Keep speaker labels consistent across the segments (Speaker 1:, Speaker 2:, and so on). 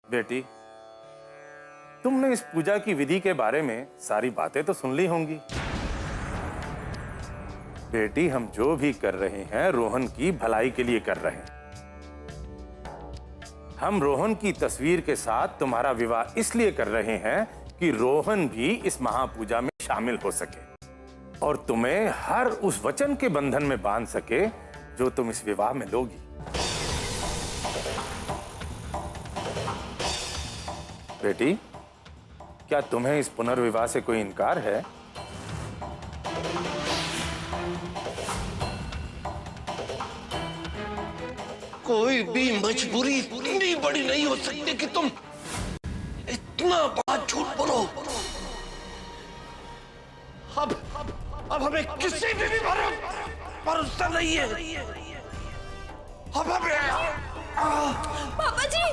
Speaker 1: बेटी, तुमने इस पूजा की विधि के बारे में सारी बातें तो सुन ली होंगी। बेटी, हम जो भी कर रहे हैं रोहन की भलाई के लिए कर रहे हैं। हम रोहन की तस्वीर के साथ तुम्हारा विवाह इसलिए कर रहे हैं कि रोहन भी इस महापूजा में शामिल हो सके और तुम्हें हर उस वचन के बंधन में बांध सके जो तुम इस विवाह में लोगी। बेटी, क्या तुम्हें इस पुनर्विवाह से कोई इनकार है?
Speaker 2: कोई भी मजबूरी इतनी बड़ी नहीं हो सकती कि तुम इतना बड़ा झूठ बोलो। अब हमें किसी भी भरोसा नहीं है। अब हमें
Speaker 3: पापा जी!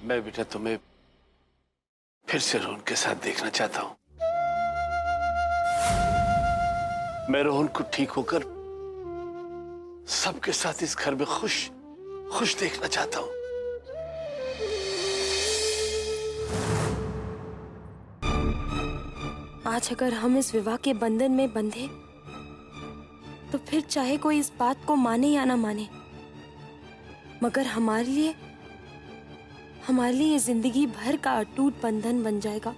Speaker 2: मैं बेटा तुम्हें फिर से रोहन के साथ देखना चाहता हूं। मैं रोहन को ठीक होकर सबके साथ इस घर में खुश देखना चाहता हूं।
Speaker 3: आज अगर हम इस विवाह के बंधन में बंधे तो फिर चाहे कोई इस बात को माने या ना माने, मगर हमारे लिए ये जिंदगी भर का अटूट बंधन बन जाएगा।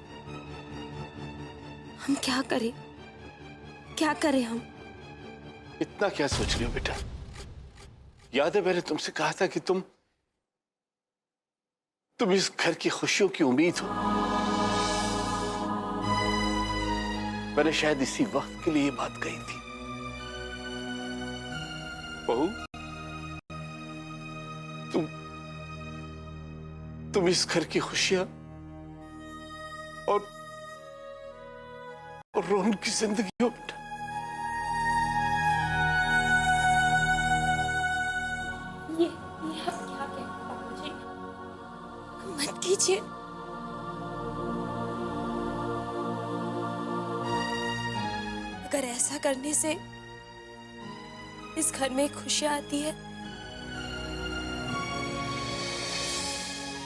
Speaker 3: हम क्या करें हम?
Speaker 2: इतना क्या सोच रही हो बेटा? याद है मैंने तुमसे कहा था कि तुम इस घर की खुशियों की उम्मीद हो। मैंने शायद इसी वक्त के लिए ये बात कही थी। बहू, तुम इस घर की खुशियां और रोहन की जिंदगी हो बेटा।
Speaker 3: ये आप क्या कहते हैं पापा जी? मत कीजिए। अगर ऐसा करने से इस घर में खुशियां आती है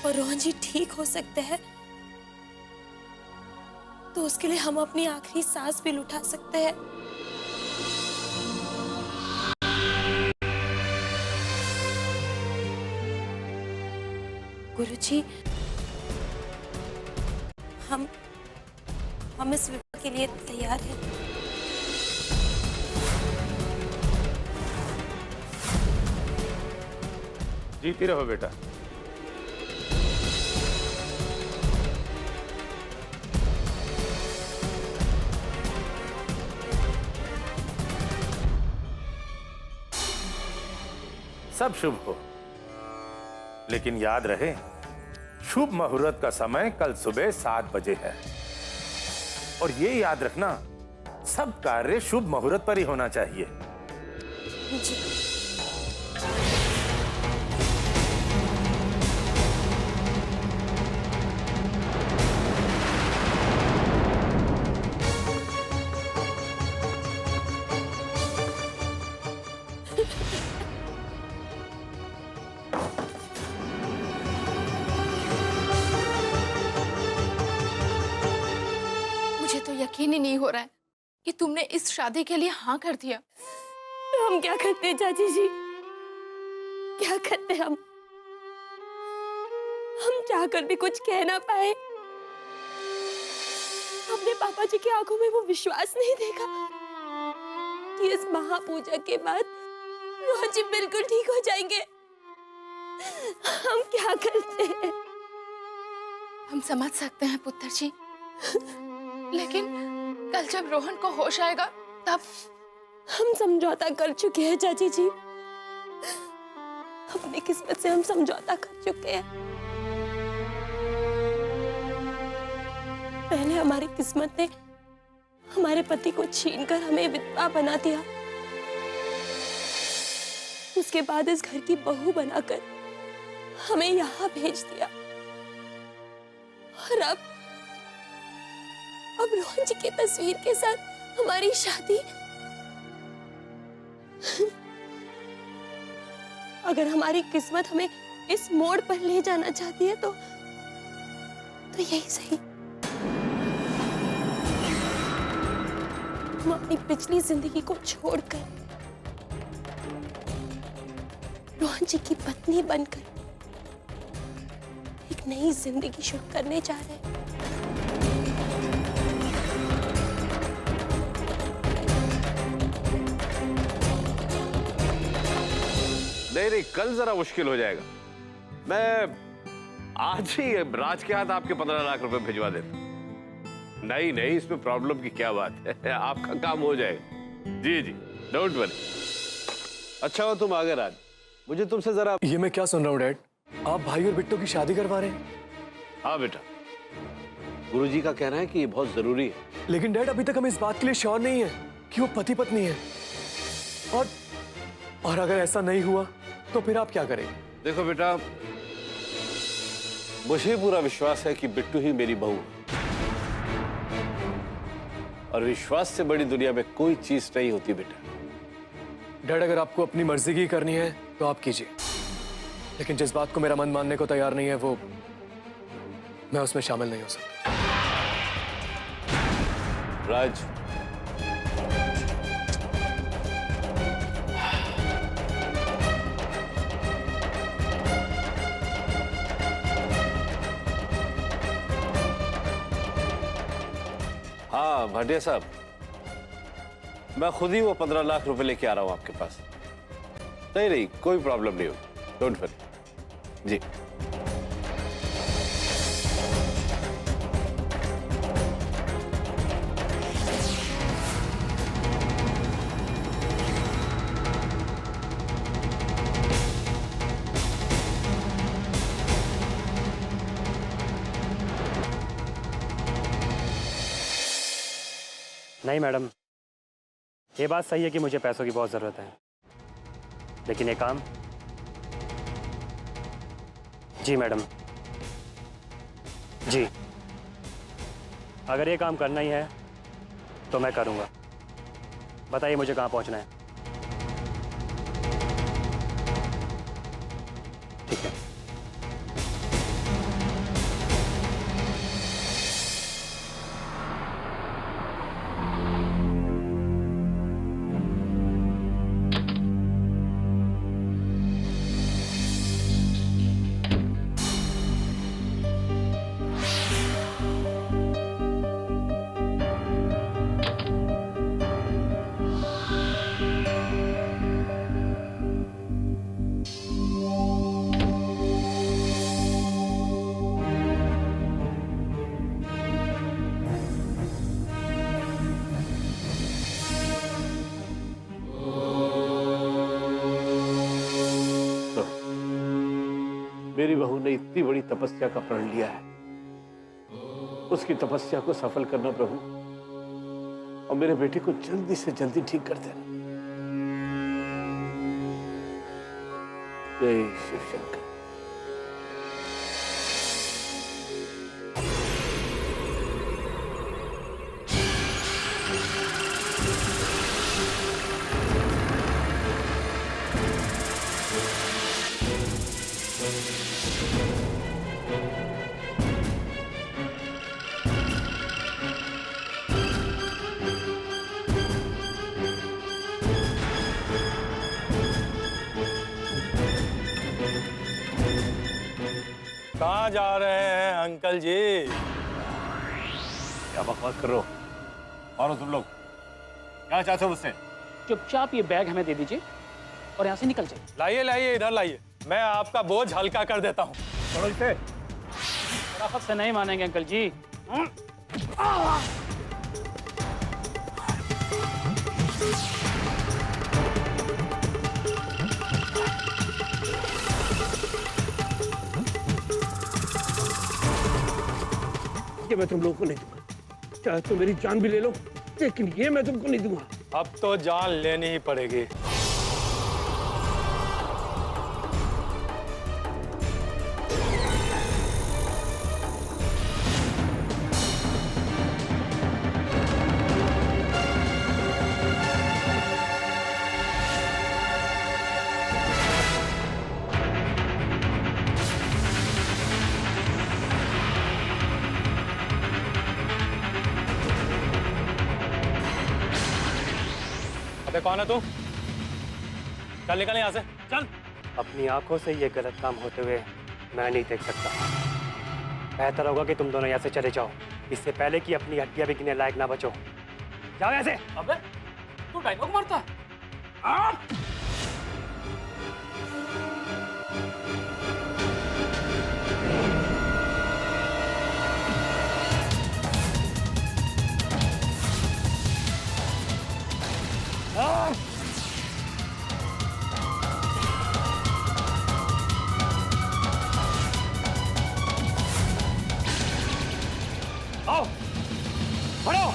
Speaker 3: और रोहन जी ठीक हो सकते हैं, तो उसके लिए हम अपनी आखिरी सांस भी लुटा सकते हैं। गुरुजी, हम इस विवाह के लिए तैयार हैं।
Speaker 1: जीती रहो बेटा। सब शुभ हो, लेकिन याद रहे शुभ मुहूर्त का समय कल सुबह 7 बजे है। और ये याद रखना, सब कार्य शुभ मुहूर्त पर ही होना चाहिए।
Speaker 3: जी।
Speaker 4: मुझे तो यकीन ही नहीं हो रहा है कि तुमने इस शादी के लिए हाँ कर दिया।
Speaker 3: तो हम क्या करते चाची जी? क्या करते हम चाहकर भी कुछ कह ना पाए। हमने पापा जी की आंखों में वो विश्वास नहीं देखा कि इस महापूजा के बाद रोहन जी बिल्कुल ठीक हो जाएंगे। हम क्या करते हैं?
Speaker 4: हम समझ सकते हैं पुत्र जी, लेकिन कल जब रोहन को होश आएगा तब
Speaker 3: हम समझौता कर चुके हैं चाची जी। अपनी किस्मत से हम समझौता कर चुके हैं। पहले हमारी किस्मत ने हमारे पति को छीनकर हमें विधवा बना दिया, उसके बाद इस घर की बहू बनाकर हमें यहाँ भेज दिया, और अब रोहन जी की तस्वीर के साथ हमारी शादी। अगर हमारी किस्मत हमें इस मोड़ पर ले जाना चाहती है तो यही सही। हम अपनी पिछली जिंदगी को छोड़कर रोहन जी की पत्नी बनकर एक नई जिंदगी शुरू करने जा रहे हैं।
Speaker 2: नहीं, कल जरा मुश्किल हो जाएगा। मैं आज ही राज के हाथ आपके 15 लाख रुपए भिजवा देता। नहीं, इसमें प्रॉब्लम की क्या बात है, आपका काम हो जाएगा। जी, डोंट वरी। अच्छा हो तुम आ गए राज, मुझे तुमसे जरा।
Speaker 5: ये मैं क्या सुन रहा हूँ डैड, आप भाई और बिट्टू की शादी करवा रहे हैं?
Speaker 2: हाँ बेटा, गुरुजी का कहना है कि ये बहुत जरूरी है।
Speaker 5: लेकिन डैड अभी तक हम इस बात के लिए श्योर नहीं है कि वो पति पत्नी है, और अगर ऐसा नहीं हुआ तो फिर आप क्या करेंगे?
Speaker 2: देखो बेटा, मुझे पूरा विश्वास है कि बिट्टू ही मेरी बहू है, और विश्वास से बड़ी दुनिया में कोई चीज नहीं होती बेटा।
Speaker 5: डैड अगर आपको अपनी मर्जी की करनी है तो आप कीजिए, लेकिन जिस बात को मेरा मन मानने को तैयार नहीं है वो मैं उसमें शामिल नहीं हो सकता।
Speaker 2: राज, हाँ भाटिया साहब, मैं खुद ही वो 15 लाख रुपए लेके आ रहा हूं आपके पास। नहीं, कोई प्रॉब्लम नहीं होगी, डोंट वरी। जी
Speaker 6: नहीं मैडम, ये बात सही है कि मुझे पैसों की बहुत ज़रूरत है, लेकिन ये काम। जी मैडम, जी, अगर ये काम करना ही है तो मैं करूँगा। बताइए मुझे कहाँ पहुँचना है? ठीक है।
Speaker 2: मेरी बहू ने इतनी बड़ी तपस्या का प्रण लिया है, उसकी तपस्या को सफल करना प्रभु, और मेरे बेटे को जल्दी से जल्दी ठीक कर देना। जय शिव शंकर।
Speaker 7: कहाँ जा रहे हैं अंकल जी?
Speaker 2: क्या बकवास कर रहे हो? और तुम लोग क्या चाहते हो मुझसे?
Speaker 8: चुपचाप ये बैग हमें दे दीजिए और यहाँ से निकल जाइए।
Speaker 7: लाइए इधर लाइए, मैं आपका बोझ हल्का कर देता हूँ।
Speaker 2: छोड़ो इसे।
Speaker 8: शराफत से नहीं मानेंगे अंकल जी।
Speaker 9: ये मैं तुम लोगों को नहीं दूंगा। चाहे तुम मेरी जान भी ले लो, लेकिन ये मैं तुमको नहीं दूंगा।
Speaker 7: अब तो जान लेनी ही पड़ेगी। अबे कौन है तू? चल निकल यहाँ से, चल।
Speaker 6: अपनी आंखों से ये गलत काम होते हुए मैं नहीं देख सकता। बेहतर होगा कि तुम दोनों यहाँ से चले जाओ, इससे पहले कि अपनी हड्डियां बिकने लायक ना बचो। जाओ यहाँ से।
Speaker 8: अबे तू डायलॉग मारता है?
Speaker 6: आओ, बढ़ो।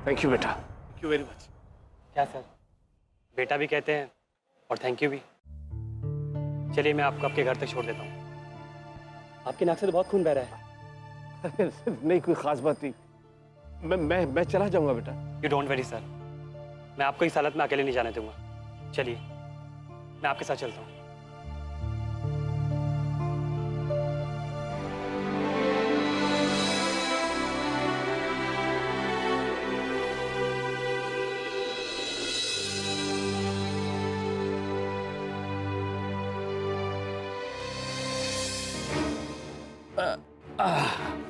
Speaker 2: थैंक यू बेटा, थैंक यू वेरी मच।
Speaker 6: क्या सर, बेटा भी कहते हैं और थैंक यू भी। चलिए मैं आपको आपके घर तक छोड़ देता हूँ। आपकी नाक से तो बहुत खून बह रहा है।
Speaker 2: नहीं, कोई खास बात नहीं। मैं चला जाऊंगा बेटा।
Speaker 6: यू डोंट वरी सर, मैं आपको इस हालत में अकेले नहीं जाने दूंगा। चलिए मैं आपके साथ चलता हूँ।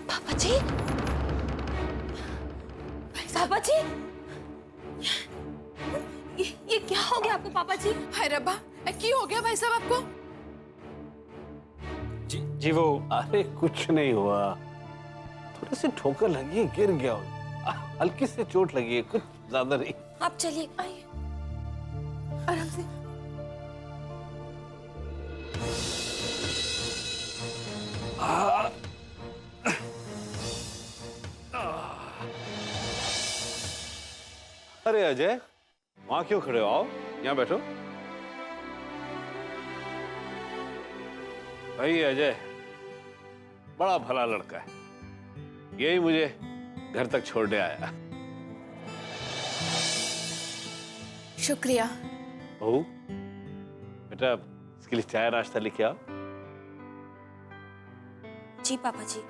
Speaker 3: पापा जी, पापा जी, ये क्या हो गया आपको पापा जी?
Speaker 4: हाय रब्बा, की हो गया भाई साहब आपको?
Speaker 6: जी वो
Speaker 2: अरे कुछ नहीं हुआ, थोड़ी सी ठोकर लगी है, गिर गया हूँ। हल्की से चोट लगी है, कुछ ज्यादा नहीं।
Speaker 3: आप चलिए, आइए आराम से।
Speaker 2: अरे अजय, वहां क्यों खड़े हो? आओ यहाँ बैठो। भाई अजय बड़ा भला लड़का है, यही मुझे घर तक छोड़ने आया।
Speaker 4: शुक्रिया।
Speaker 2: बहू बेटा, इसके लिए चाय नाश्ता लेके आओ।
Speaker 3: जी पापा जी।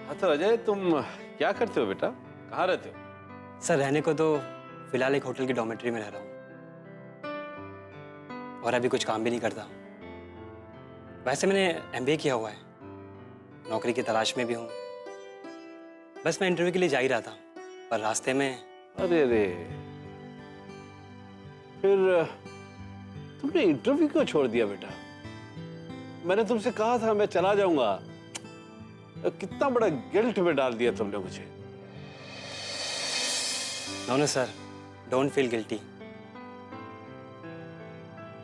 Speaker 2: हाँ तो अजय, तुम क्या करते हो बेटा? कहाँ रहते हो?
Speaker 6: सर, रहने को तो फिलहाल एक होटल की डॉर्मेट्री में रह रहा हूँ और अभी कुछ काम भी नहीं करता। वैसे मैंने एमबीए किया हुआ है, नौकरी की तलाश में भी हूँ। बस मैं इंटरव्यू के लिए जा ही रहा था, पर रास्ते में।
Speaker 2: अरे अरे, फिर तुमने इंटरव्यू क्यों छोड़ दिया बेटा? मैंने तुमसे कहा था मैं चला जाऊंगा। कितना बड़ा गिल्ट में डाल दिया तुमने मुझे।
Speaker 6: No sir, don't feel guilty.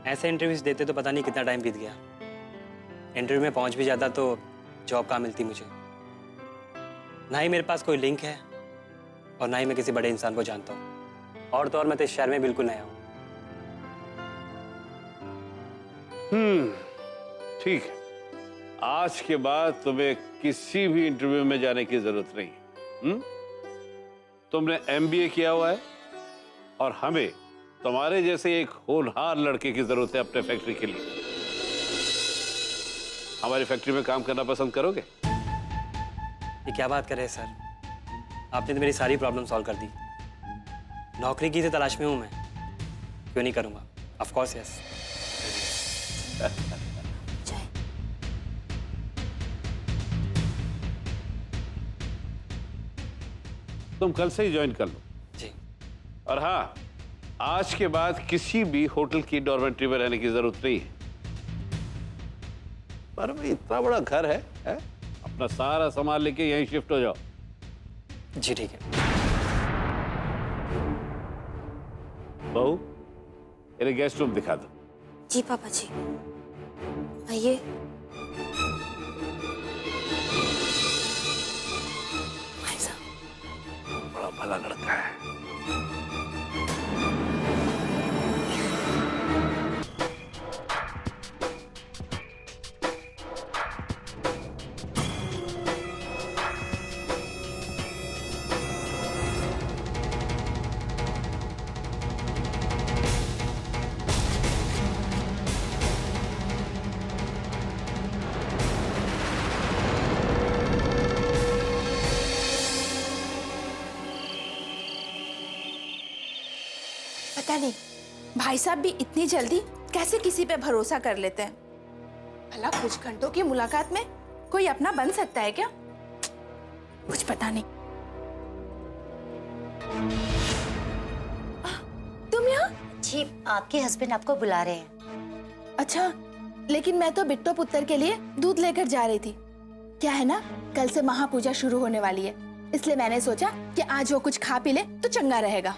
Speaker 6: ऐसे इंटरव्यूज देते तो पता नहीं कितना टाइम बीत गया। इंटरव्यू में पहुंच भी जाता तो जॉब कहाँ मिलती मुझे। ना ही मेरे पास कोई लिंक है और ना ही मैं किसी बड़े इंसान को जानता हूँ। और तो और मैं तो इस शहर में बिल्कुल नया हूँ।
Speaker 2: ठीक है, आज के बाद तुम्हें किसी भी इंटरव्यू में जाने की जरूरत नहीं। तुमने एमबीए किया हुआ है और हमें तुम्हारे जैसे एक होनहार लड़के की जरूरत है अपने फैक्ट्री के लिए। हमारी फैक्ट्री में काम करना पसंद करोगे?
Speaker 6: ये क्या बात कर रहे हैं सर? आपने तो मेरी सारी प्रॉब्लम सॉल्व कर दी। नौकरी की तो तलाश में हूं मैं, क्यों नहीं करूंगा? Of course yes.
Speaker 2: तुम कल से ही ज्वाइन कर लो।
Speaker 6: जी।
Speaker 2: और हाँ, आज के बाद किसी भी होटल की डॉर्मेट्री में रहने की जरूरत नहीं है। पर भाई इतना बड़ा घर है? अपना सारा सामान लेके यहीं शिफ्ट हो जाओ।
Speaker 6: जी ठीक है।
Speaker 2: बहू, इन्हें गेस्ट रूम दिखा दो।
Speaker 3: जी पापा जी, आइए। भाई साहब,
Speaker 2: बड़ा भला लड़का है।
Speaker 4: पता नहीं भाई साहब भी इतनी जल्दी कैसे किसी पे भरोसा कर लेते हैं। भला कुछ घंटों की मुलाकात में कोई अपना बन सकता है क्या? कुछ पता नहीं। तुम यहाँ?
Speaker 10: जी, आपके हस्बैंड आपको बुला रहे हैं।
Speaker 4: अच्छा, लेकिन मैं तो बिट्टो पुत्र के लिए दूध लेकर जा रही थी। क्या है ना, कल से महापूजा शुरू होने वाली है, इसलिए मैंने सोचा कि आज वो कुछ खा पी ले तो चंगा रहेगा।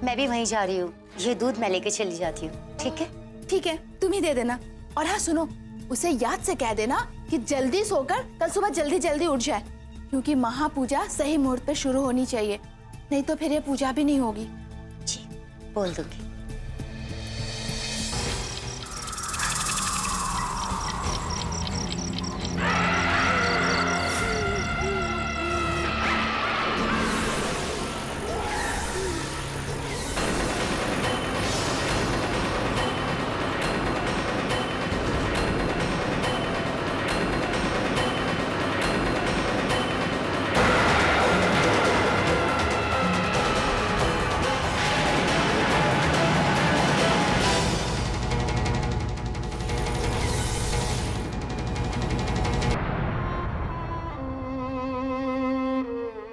Speaker 10: मैं भी वहीं जा रही हूँ, ये दूध मैं लेके चली जाती हूँ। ठीक है?
Speaker 4: ठीक है, तुम ही दे देना। और हाँ सुनो, उसे याद से कह देना कि जल्दी सोकर कल सुबह जल्दी जल्दी उठ जाए, क्योंकि महापूजा सही मुहूर्त पे शुरू होनी चाहिए, नहीं तो फिर ये पूजा भी नहीं होगी।
Speaker 10: जी, बोल दूंगी।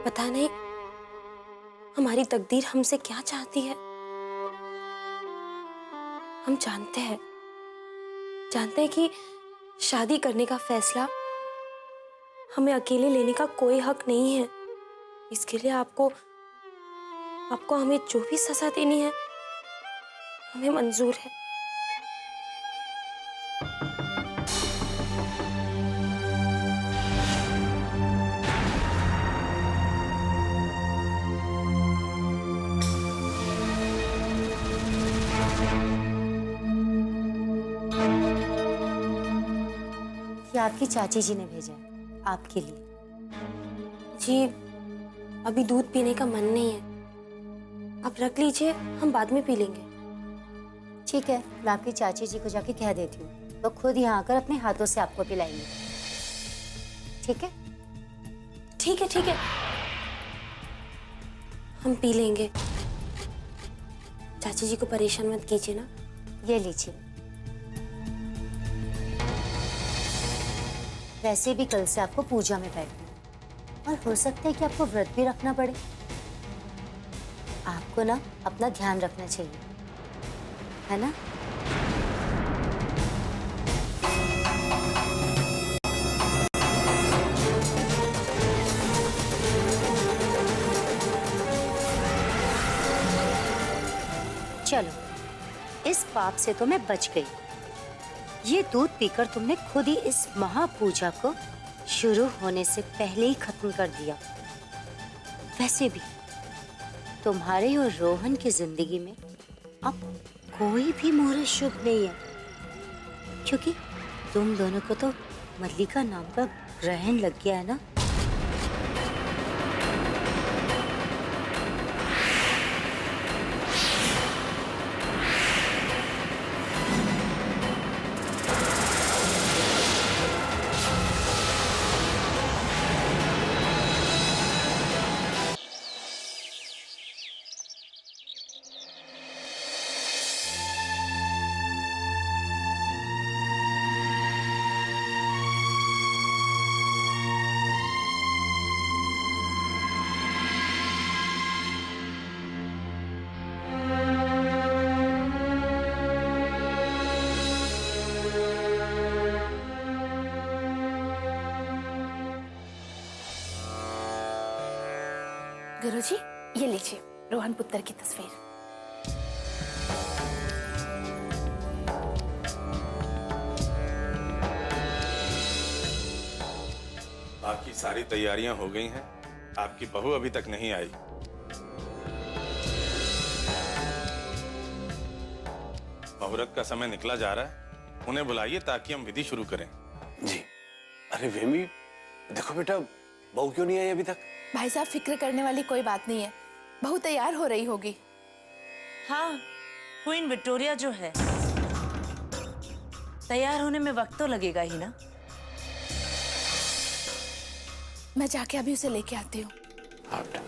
Speaker 3: पता नहीं हमारी तकदीर हमसे क्या चाहती है। हम जानते हैं कि शादी करने का फैसला हमें अकेले लेने का कोई हक नहीं है। इसके लिए आपको हमें जो भी सजा देनी है हमें मंजूर है।
Speaker 10: ये आपकी चाची जी ने भेजा है आपके लिए।
Speaker 3: जी, अभी दूध पीने का मन नहीं है, आप रख लीजिए, हम बाद में पी लेंगे।
Speaker 10: ठीक है, मैं आपकी चाची जी को जाके कह देती हूँ, वो खुद यहाँ आकर अपने हाथों से आपको पिलाएंगे। ठीक है?
Speaker 3: ठीक है, ठीक है, हम पी लेंगे। चाची जी को परेशान मत कीजिए ना।
Speaker 10: ये लीजिए। वैसे भी कल से आपको पूजा में बैठना है और हो सकता है कि आपको व्रत भी रखना पड़े। आपको ना अपना ध्यान रखना चाहिए, है ना? चलो, इस पाप से तो मैं बच गई। ये दूध पीकर तुमने खुद ही इस महापूजा को शुरू होने से पहले ही खत्म कर दिया। वैसे भी तुम्हारे और रोहन की जिंदगी में अब कोई भी मुहूर्त शुभ नहीं है, क्योंकि तुम दोनों को तो मल्लिका नाम का ग्रहण लग गया है ना।
Speaker 4: गुरुजी, ये लीजिए। रोहन पुत्र की तस्वीर।
Speaker 1: बाकी सारी तैयारियां हो गई हैं। आपकी बहू अभी तक नहीं आई। मुहूर्त का समय निकला जा रहा है, उन्हें बुलाइए ताकि हम विधि शुरू करें।
Speaker 2: जी। अरे वेमी, देखो बेटा, बहू क्यों नहीं आई अभी तक?
Speaker 4: भाई साहब, फिक्र करने वाली कोई बात नहीं है, बहू तैयार हो रही होगी।
Speaker 11: हाँ, क्वीन विक्टोरिया जो है, तैयार होने में वक्त तो लगेगा ही ना।
Speaker 4: मैं जाके अभी उसे लेके आती हूँ।
Speaker 2: हाँ बेटा।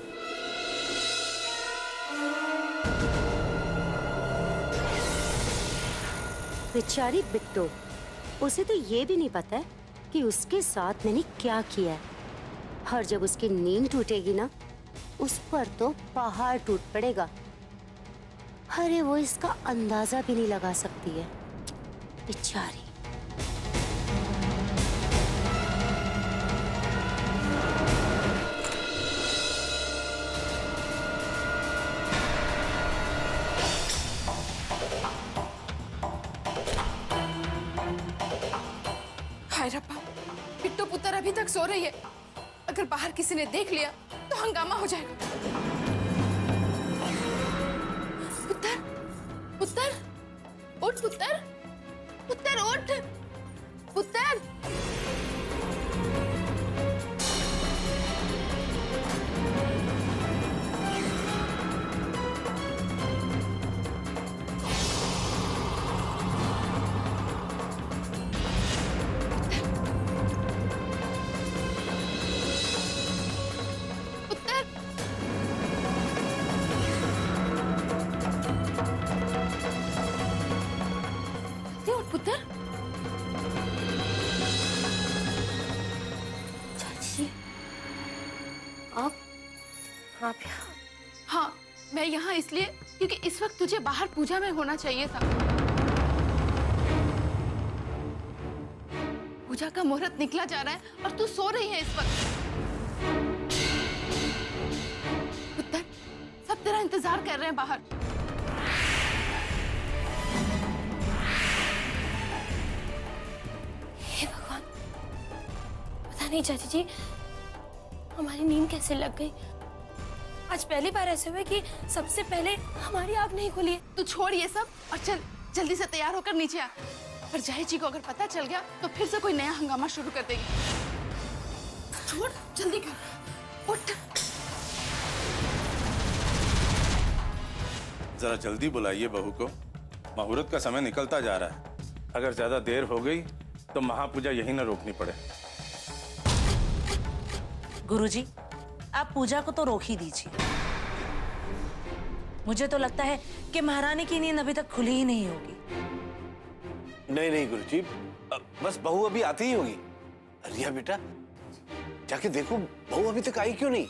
Speaker 10: बेचारी बिट्टो, उसे तो ये भी नहीं पता है कि उसके साथ मैंने क्या किया है। और जब उसकी नींद टूटेगी ना, उस पर तो पहाड़ टूट पड़ेगा। अरे वो इसका अंदाजा भी नहीं लगा सकती है बेचारी।
Speaker 4: हाय रब्बा, बिट्टू पुत्र अभी तक सो रही है। अगर बाहर किसी ने देख लिया तो हंगामा हो जाएगा। पुत्र, पुत्र, उठ पुत्र, पुत्र उठ, पुत्र। पुत्र,
Speaker 3: चाची, आप यहाँ?
Speaker 4: हाँ, मैं यहाँ इसलिए क्योंकि इस वक्त तुझे बाहर पूजा में होना चाहिए था। पूजा का मुहूर्त निकला जा रहा है और तू सो रही है इस वक्त। पुत्र, सब तेरा इंतजार कर रहे हैं बाहर।
Speaker 3: हे भगवान, पता नहीं चाची जी हमारी नींद कैसे लग गई। आज पहली बार ऐसे हुआ कि सबसे पहले हमारी आँख नहीं खुली है।
Speaker 4: तू छोड़ ये सब और चल जल्दी से तैयार होकर नीचे आ। पर जय जी को अगर पता चल गया तो फिर से कोई नया हंगामा शुरू कर देगी। छोड़, जल्दी कर, उठ।
Speaker 1: जरा जल्दी बुलाइए बहू को, मुहूर्त का समय निकलता जा रहा है। अगर ज्यादा देर हो गई तो महापूजा यहीं न रोकनी पड़े।
Speaker 11: गुरुजी, आप पूजा को तो रोक ही दीजिए। मुझे तो लगता है कि महारानी की नींद अभी तक खुली ही नहीं होगी।
Speaker 2: नहीं नहीं गुरुजी, बस बहू अभी आती ही होगी। रिया बेटा, जाके देखो बहू अभी तक आई क्यों नहीं।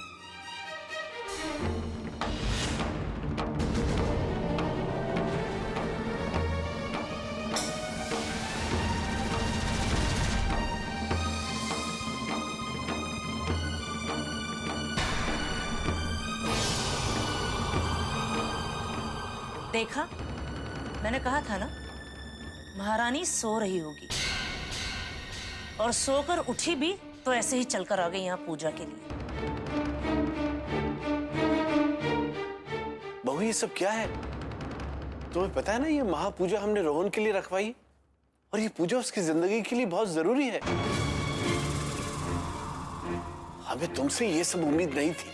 Speaker 11: देखा, मैंने कहा था ना, महारानी सो रही होगी। और सोकर उठी भी तो ऐसे ही चलकर आ गई यहाँ पूजा के लिए।
Speaker 2: बहू, ये सब क्या है? तुम्हें पता है ना, ये महापूजा हमने रोहन के लिए रखवाई और ये पूजा उसकी जिंदगी के लिए बहुत जरूरी है। हमें तुमसे ये सब उम्मीद नहीं थी।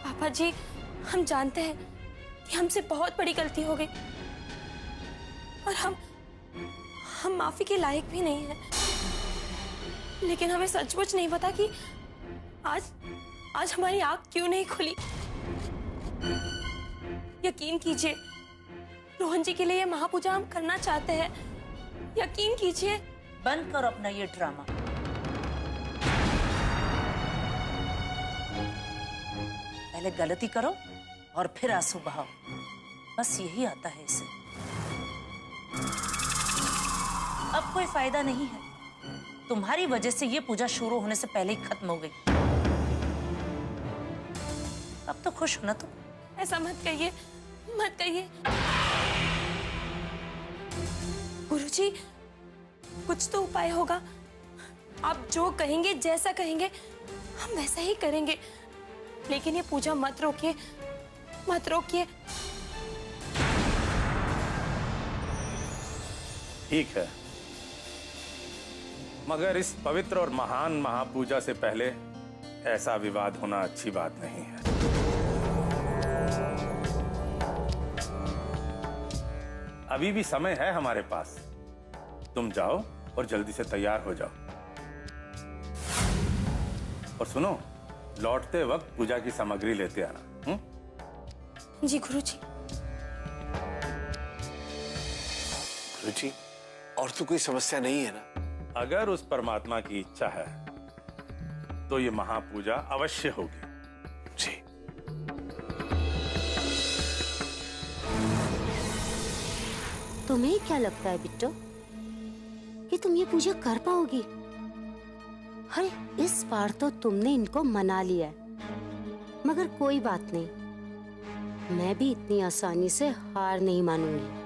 Speaker 3: पापा जी, हम जानते हैं कि हमसे बहुत बड़ी गलती हो गई और हम माफी के लायक भी नहीं हैं। लेकिन हमें सचमुच नहीं पता कि आज हमारी आंख क्यों नहीं खुली। यकीन कीजिए, रोहन जी के लिए ये महापूजा हम करना चाहते हैं। यकीन कीजिए।
Speaker 11: बंद करो अपना ये ड्रामा। पहले गलती करो और फिर आंसू बहाओ, बस यही आता है इसे। अब कोई फायदा नहीं है, तुम्हारी वजह से ये पूजा शुरू होने से पहले ही खत्म हो गई। अब तो खुश हो ना तुम।
Speaker 3: ऐसा मत कहिए, मत कहिए। गुरुजी, कुछ तो उपाय होगा। आप जो कहेंगे, जैसा कहेंगे, हम वैसा ही करेंगे। लेकिन ये पूजा मत रोकिए, मत रोकिए।
Speaker 1: ठीक है, मगर इस पवित्र और महान महापूजा से पहले ऐसा विवाद होना अच्छी बात नहीं है। अभी भी समय है हमारे पास। तुम जाओ और जल्दी से तैयार हो जाओ। और सुनो, लौटते वक्त पूजा की सामग्री लेते आना।
Speaker 3: जी गुरुजी।
Speaker 2: रुचि, और तो कोई समस्या नहीं है ना?
Speaker 1: अगर उस परमात्मा की इच्छा है तो ये महापूजा अवश्य होगी।
Speaker 2: जी।
Speaker 10: तुम्हें क्या लगता है बिट्टो कि तुम ये पूजा कर पाओगी? अरे इस बार तो तुमने इनको मना लिया है, मगर कोई बात नहीं, मैं भी इतनी आसानी से हार नहीं मानूंगी।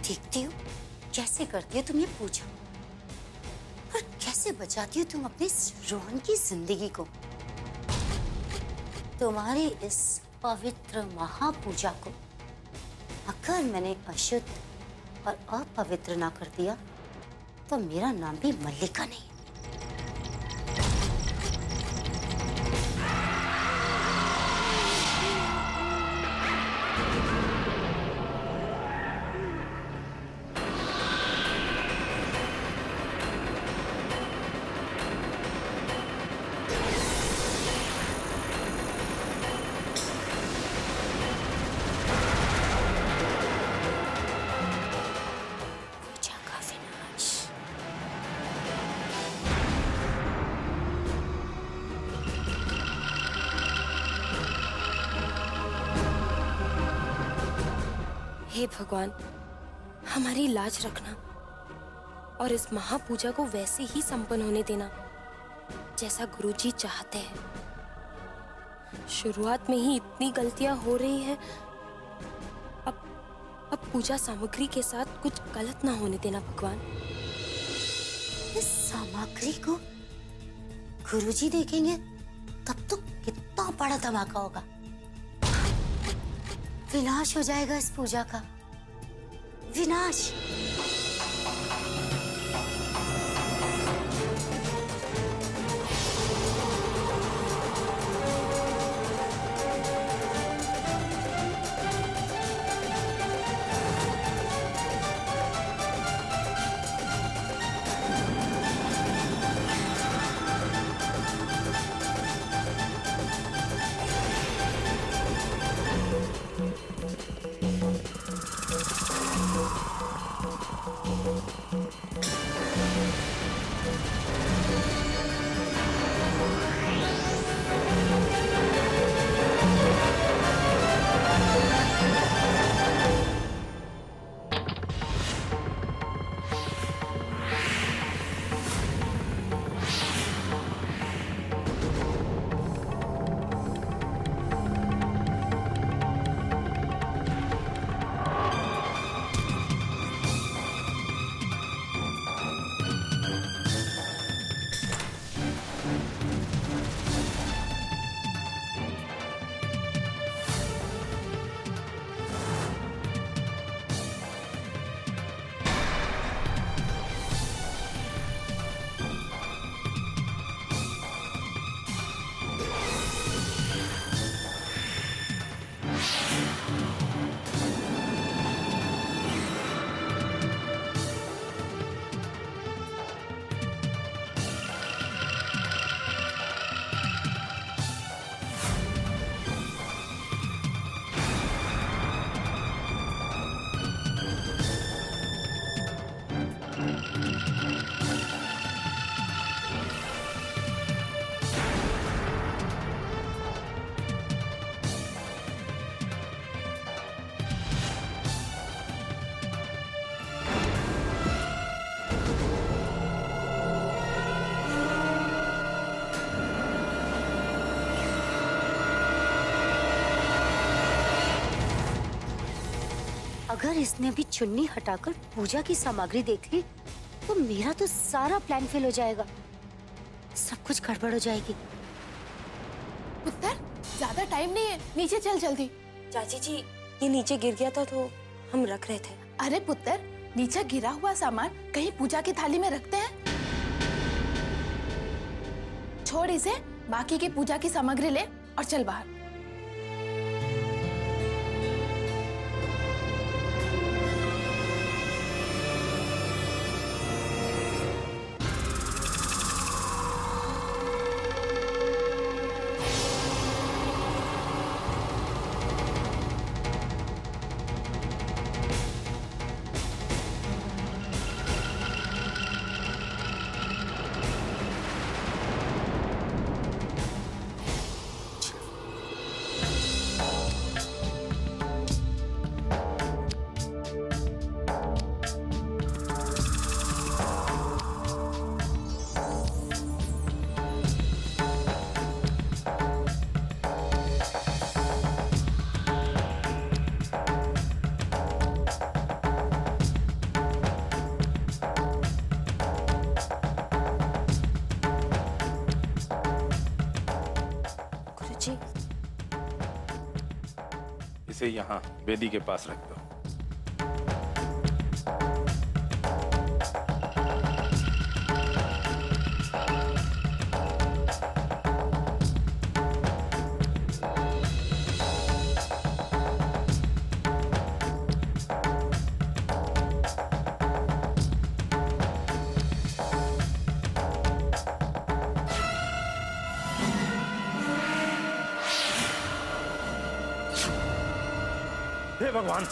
Speaker 10: देखती हो कैसे करती हो तुम ये पूजा, और कैसे बचाती हो तुम अपनी इस रोहन की जिंदगी को। तुम्हारी इस पवित्र महापूजा को अगर मैंने अशुद्ध और अपवित्र ना कर दिया तो मेरा नाम भी मल्लिका नहीं।
Speaker 3: हे भगवान, हमारी लाज रखना और इस महापूजा को वैसे ही संपन्न होने देना जैसा गुरुजी चाहते हैं। शुरुआत में ही इतनी गलतियां हो रही हैं, अब पूजा सामग्री के साथ कुछ गलत ना होने देना भगवान।
Speaker 10: इस सामग्री को गुरुजी देखेंगे तब तो कितना बड़ा धमाका होगा। विनाश हो जाएगा इस पूजा का, विनाश। अगर इसने अभी चुन्नी हटाकर पूजा की सामग्री देख ली तो मेरा तो सारा प्लान फेल हो जाएगा, सब कुछ गड़बड़ हो जाएगी।
Speaker 4: पुत्र, ज्यादा टाइम नहीं है, नीचे चल जल्दी।
Speaker 3: चाची जी, ये नीचे गिर गया था तो हम रख रहे थे।
Speaker 4: अरे पुत्र, नीचे गिरा हुआ सामान कहीं पूजा की थाली में रखते हैं? छोड़ इसे, बाकी की पूजा की सामग्री ले और चल बाहर।
Speaker 3: गुरुजी,
Speaker 1: इसे यहाँ वेदी के पास रख दो। हे भगवान,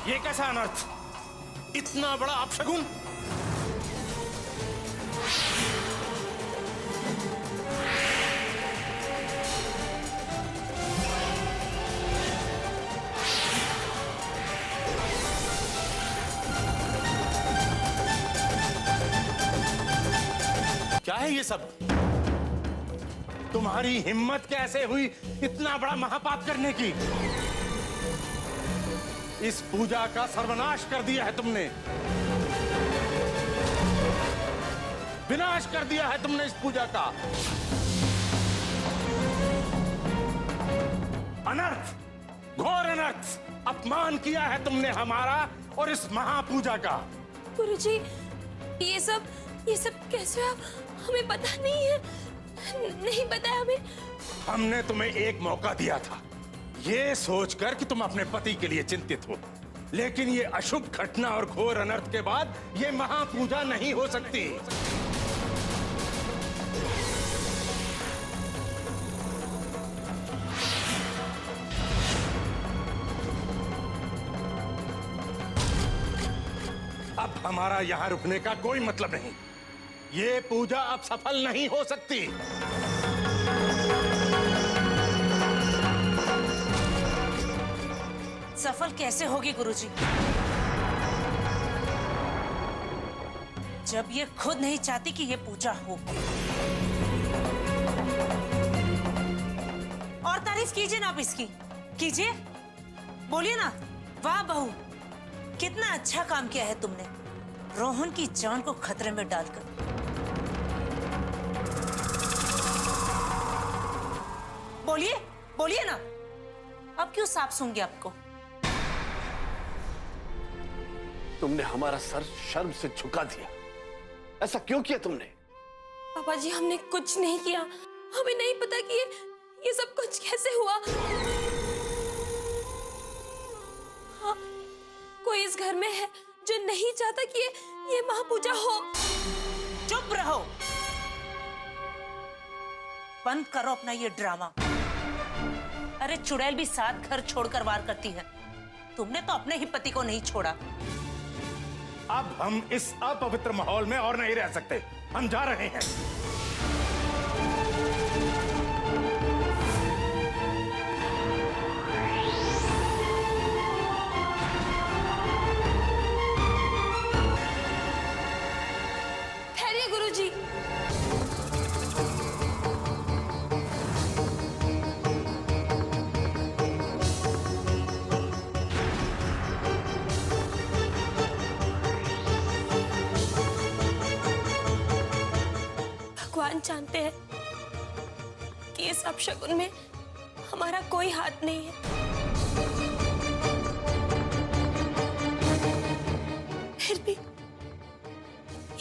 Speaker 1: ये कैसा अनर्थ, इतना बड़ा अपशगुन। क्या है ये सब? तुम्हारी हिम्मत कैसे हुई इतना बड़ा महापाप करने की? इस पूजा का सर्वनाश कर दिया है तुमने, विनाश कर दिया है तुमने इस पूजा का। अनर्थ, घोर अनर्थ, अपमान किया है तुमने हमारा और इस महापूजा का।
Speaker 3: गुरुजी, ये सब कैसे हुआ? हमें पता नहीं है, नहीं पता है हमें।
Speaker 1: हमने तुम्हें एक मौका दिया था, ये सोचकर कि तुम अपने पति के लिए चिंतित हो, लेकिन ये अशुभ घटना और घोर अनर्थ के बाद ये महापूजा नहीं हो सकती। अब हमारा यहां रुकने का कोई मतलब नहीं, ये पूजा अब सफल नहीं हो सकती।
Speaker 11: सफल कैसे होगी गुरुजी, जब ये खुद नहीं चाहती कि ये पूजा हो? और तारीफ कीजिए ना आप इसकी, कीजिए, बोलिए ना, वाह बहू, कितना अच्छा काम किया है तुमने, रोहन की जान को खतरे में डालकर। बोलिए, बोलिए ना, अब क्यों साफ सूंघे आपको?
Speaker 2: तुमने हमारा सर शर्म से झुका दिया, ऐसा क्यों किया तुमने?
Speaker 3: पापा जी, हमने कुछ नहीं किया, हमें नहीं पता कि ये सब कुछ कैसे हुआ। हाँ, कोई इस घर में है जो नहीं चाहता कि ये महापूजा हो।
Speaker 11: चुप रहो, बंद करो अपना ये ड्रामा। अरे चुड़ैल भी साथ घर छोड़कर वार करती है, तुमने तो अपने ही पति को नहीं छोड़ा।
Speaker 1: अब हम इस अपवित्र माहौल में और नहीं रह सकते, हम जा रहे हैं।
Speaker 3: ठहरिए गुरुजी। भगवान जानते हैं कि इस अपशगुन में हमारा कोई हाथ नहीं है। फिर भी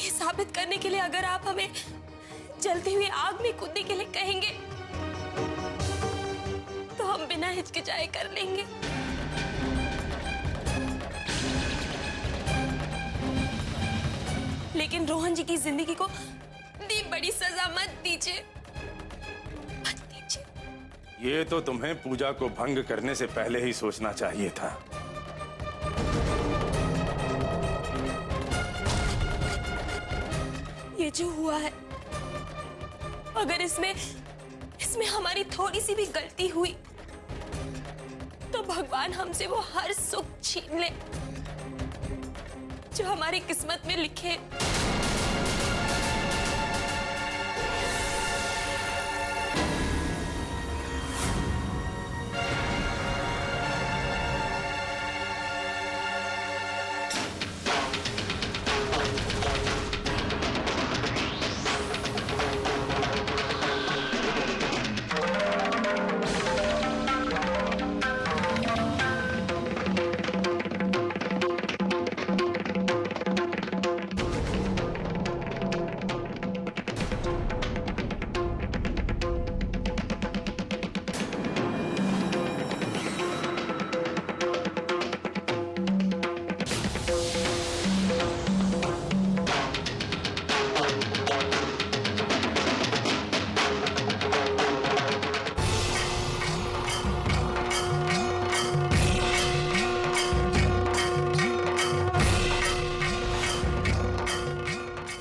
Speaker 3: ये साबित करने के लिए अगर आप हमें जलती हुई आग में कूदने के लिए कहेंगे तो हम बिना हिचकिचाए कर लेंगे। लेकिन रोहन जी की जिंदगी को इतनी बड़ी सजा मत दीजिए, मत दीजिए।
Speaker 1: ये तो तुम्हें पूजा को भंग करने से पहले ही सोचना चाहिए था।
Speaker 3: ये जो हुआ है, अगर इसमें हमारी थोड़ी सी भी गलती हुई तो भगवान हमसे वो हर सुख छीन ले जो हमारी किस्मत में लिखे।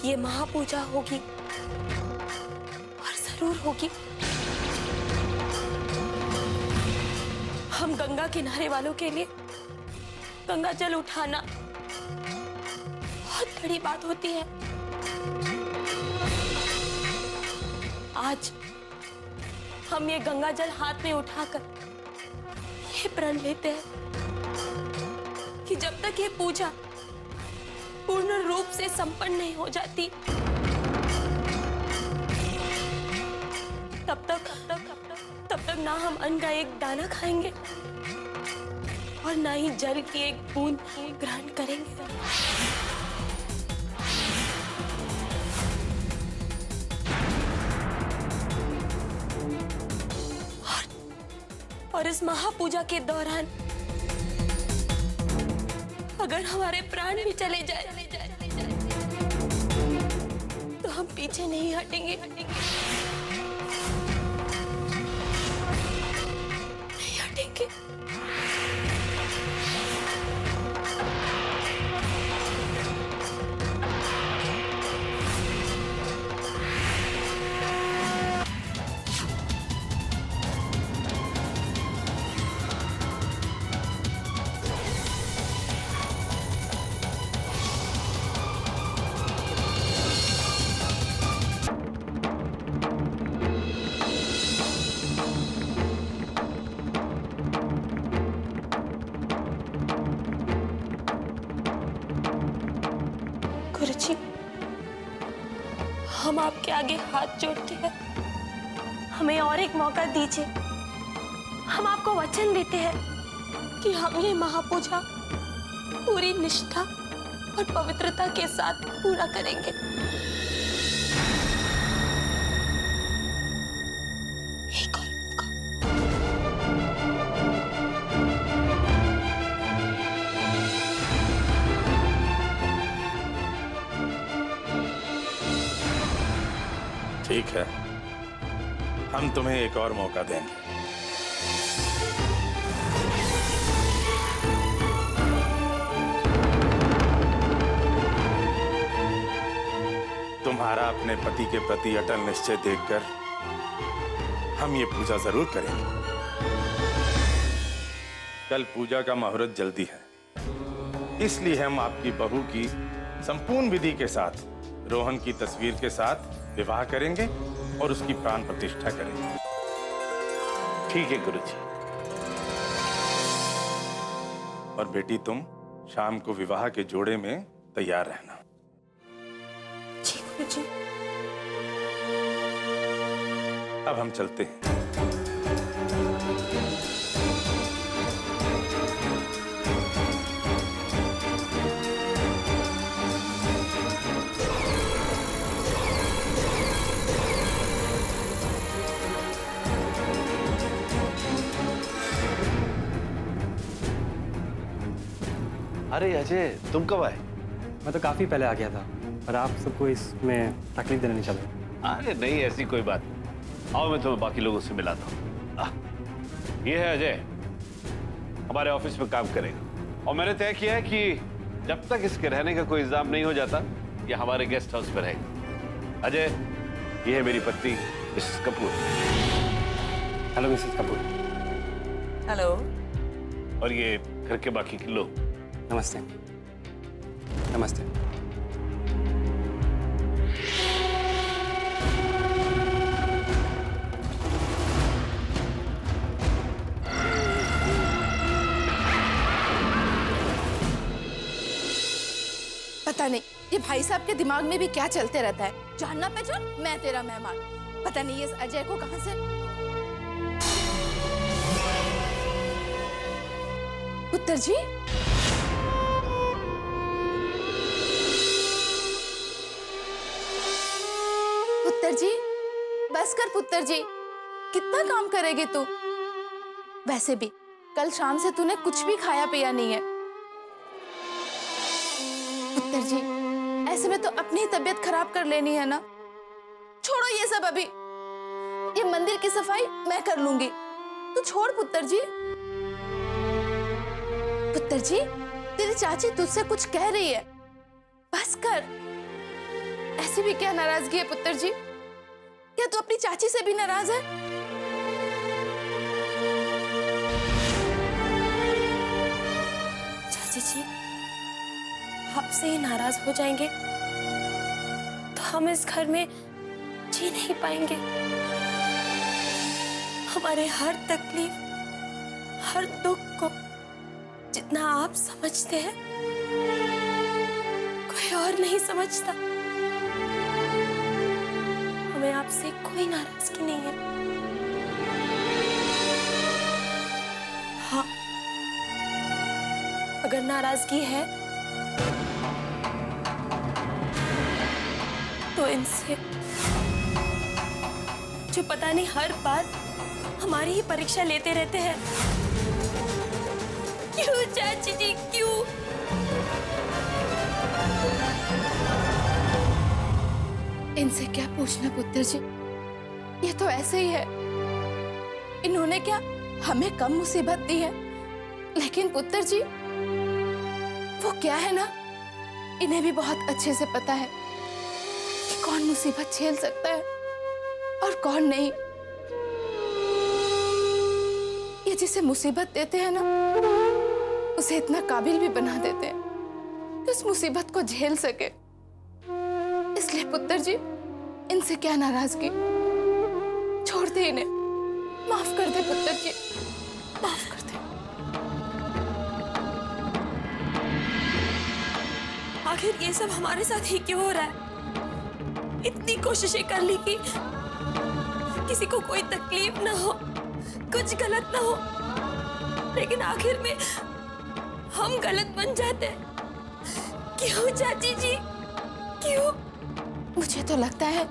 Speaker 3: ये महापूजा होगी और जरूर होगी। हम गंगा किनारे वालों के लिए गंगा जल उठाना बहुत बड़ी बात होती है। आज हम ये गंगा जल हाथ में उठाकर ये प्रण लेते हैं कि जब तक ये पूजा पूर्ण रूप से संपन्न नहीं हो जाती तब तक ना हम अन्न का एक दाना खाएंगे और ना ही जल की एक बूंद ग्रहण करेंगे। और इस महापूजा के दौरान अगर हमारे प्राण भी चले जाए तो हम पीछे नहीं हटेंगे, नहीं हटेंगे। गुरुजी, हम आपके आगे हाथ जोड़ते हैं, हमें और एक मौका दीजिए। हम आपको वचन देते हैं कि हम ये महापूजा पूरी निष्ठा और पवित्रता के साथ पूरा करेंगे। एक और मौका।
Speaker 1: ठीक है, हम तुम्हें एक और मौका देंगे। तुम्हारा अपने पति के प्रति अटल निश्चय देखकर हम ये पूजा जरूर करेंगे। कल पूजा का मुहूर्त जल्दी है, इसलिए हम आपकी बहू की संपूर्ण विधि के साथ रोहन की तस्वीर के साथ विवाह करेंगे और उसकी प्राण प्रतिष्ठा करेंगे।
Speaker 2: ठीक है गुरुजी।
Speaker 1: और बेटी, तुम शाम को विवाह के जोड़े में तैयार रहना।
Speaker 3: जी गुरुजी।
Speaker 1: अब हम चलते हैं।
Speaker 2: अरे अजय, तुम कब आए?
Speaker 6: मैं तो काफ़ी पहले आ गया था, पर आप सबको इसमें तकलीफ देना नहीं चाहता।
Speaker 2: अरे नहीं, ऐसी कोई बात नहीं। आओ मैं तुम्हें बाकी लोगों से मिलाता हूँ। ये है अजय, हमारे ऑफिस में काम करेगा और मैंने तय किया है कि जब तक इसके रहने का कोई इंतजाम नहीं हो जाता, ये हमारे गेस्ट हाउस में रहेगा। अजय, ये है मेरी पत्नी Mrs Kapoor.
Speaker 6: Hello Mrs Kapoor.
Speaker 11: Hello.
Speaker 2: और ये घर के बाकी के लोग।
Speaker 6: नमस्ते। नमस्ते।
Speaker 4: पता नहीं ये भाई साहब के दिमाग में भी क्या चलते रहता है। जानना पहचान, मैं तेरा मेहमान। पता नहीं ये अजय को कहां से। पुत्र जी, पुत्र जी, बस कर पुत्र जी, कितना काम करेगी तू? वैसे भी कल शाम से तूने कुछ भी खाया पिया नहीं है। पुत्र जी, ऐसे में तो अपनी ही तबीयत खराब कर लेनी है ना। छोड़ो ये सब अभी, ये मंदिर की सफाई मैं कर लूंगी, तू छोड़ पुत्र जी। पुत्र जी, तेरी चाची तुझसे कुछ कह रही है, बस कर। ऐसी भी क्या नाराजगी है पुत्र जी? क्या तू अपनी चाची से भी नाराज है?
Speaker 3: चाची जी, आपसे ही नाराज हो जाएंगे तो हम इस घर में जी नहीं पाएंगे। हमारे हर तकलीफ, हर दुख को जितना आप समझते हैं, कोई और नहीं समझता। हमें आपसे कोई नाराजगी नहीं है। हाँ, अगर नाराजगी है तो इनसे, जो पता नहीं हर बार हमारी ही परीक्षा लेते रहते हैं। क्यों चाची जी, क्यों?
Speaker 4: इनसे क्या पूछना पुत्र जी, ये तो ऐसे ही है। इन्होंने क्या हमें कम मुसीबत दी है, लेकिन पुत्र जी वो क्या है ना, इन्हें भी बहुत अच्छे से पता है कि कौन मुसीबत झेल सकता है और कौन नहीं। ये जिसे मुसीबत देते हैं ना, उसे इतना काबिल भी बना देते हैं कि उस मुसीबत को झेल सके। इसलिए पुत्र जी, इनसे क्या नाराजगी, छोड़ दे इन्हें, माफ कर दे पुत्र जी, माफ कर दे।
Speaker 3: आखिर ये सब हमारे साथ ही क्यों हो रहा है? इतनी कोशिशें कर ली कि किसी को कोई तकलीफ ना हो, कुछ गलत ना हो, लेकिन आखिर में हम गलत बन जाते हैं। क्यों चाची जी, क्यों?
Speaker 4: मुझे तो लगता है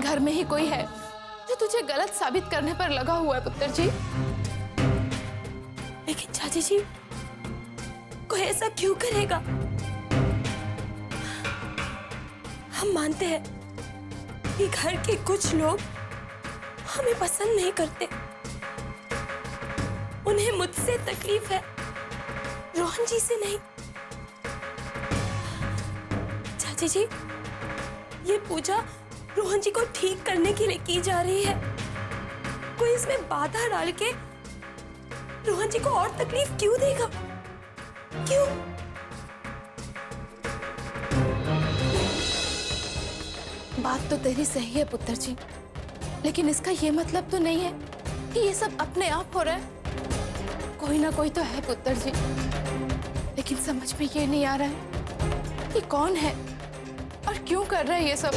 Speaker 4: घर में ही कोई है जो तुझे गलत साबित करने पर लगा हुआ है पुत्र जी।
Speaker 3: लेकिन चाची जी, कोई ऐसा क्यों करेगा? हम मानते हैं कि घर के कुछ लोग हमें पसंद नहीं करते, उन्हें मुझसे तकलीफ है, रोहन जी से नहीं। चाची जी, ये पूजा रोहन जी को ठीक करने के लिए की जा रही है। कोई इसमें बाधा डाल के रोहन जी को और तकलीफ क्यों देगा? क्यों?
Speaker 4: बात तो तेरी सही है पुत्र जी, लेकिन इसका ये मतलब तो नहीं है कि ये सब अपने आप हो रहा है। कोई ना कोई तो है पुत्र जी, लेकिन समझ में ये नहीं आ रहा है कि कौन है और क्यों कर रहा है ये सब।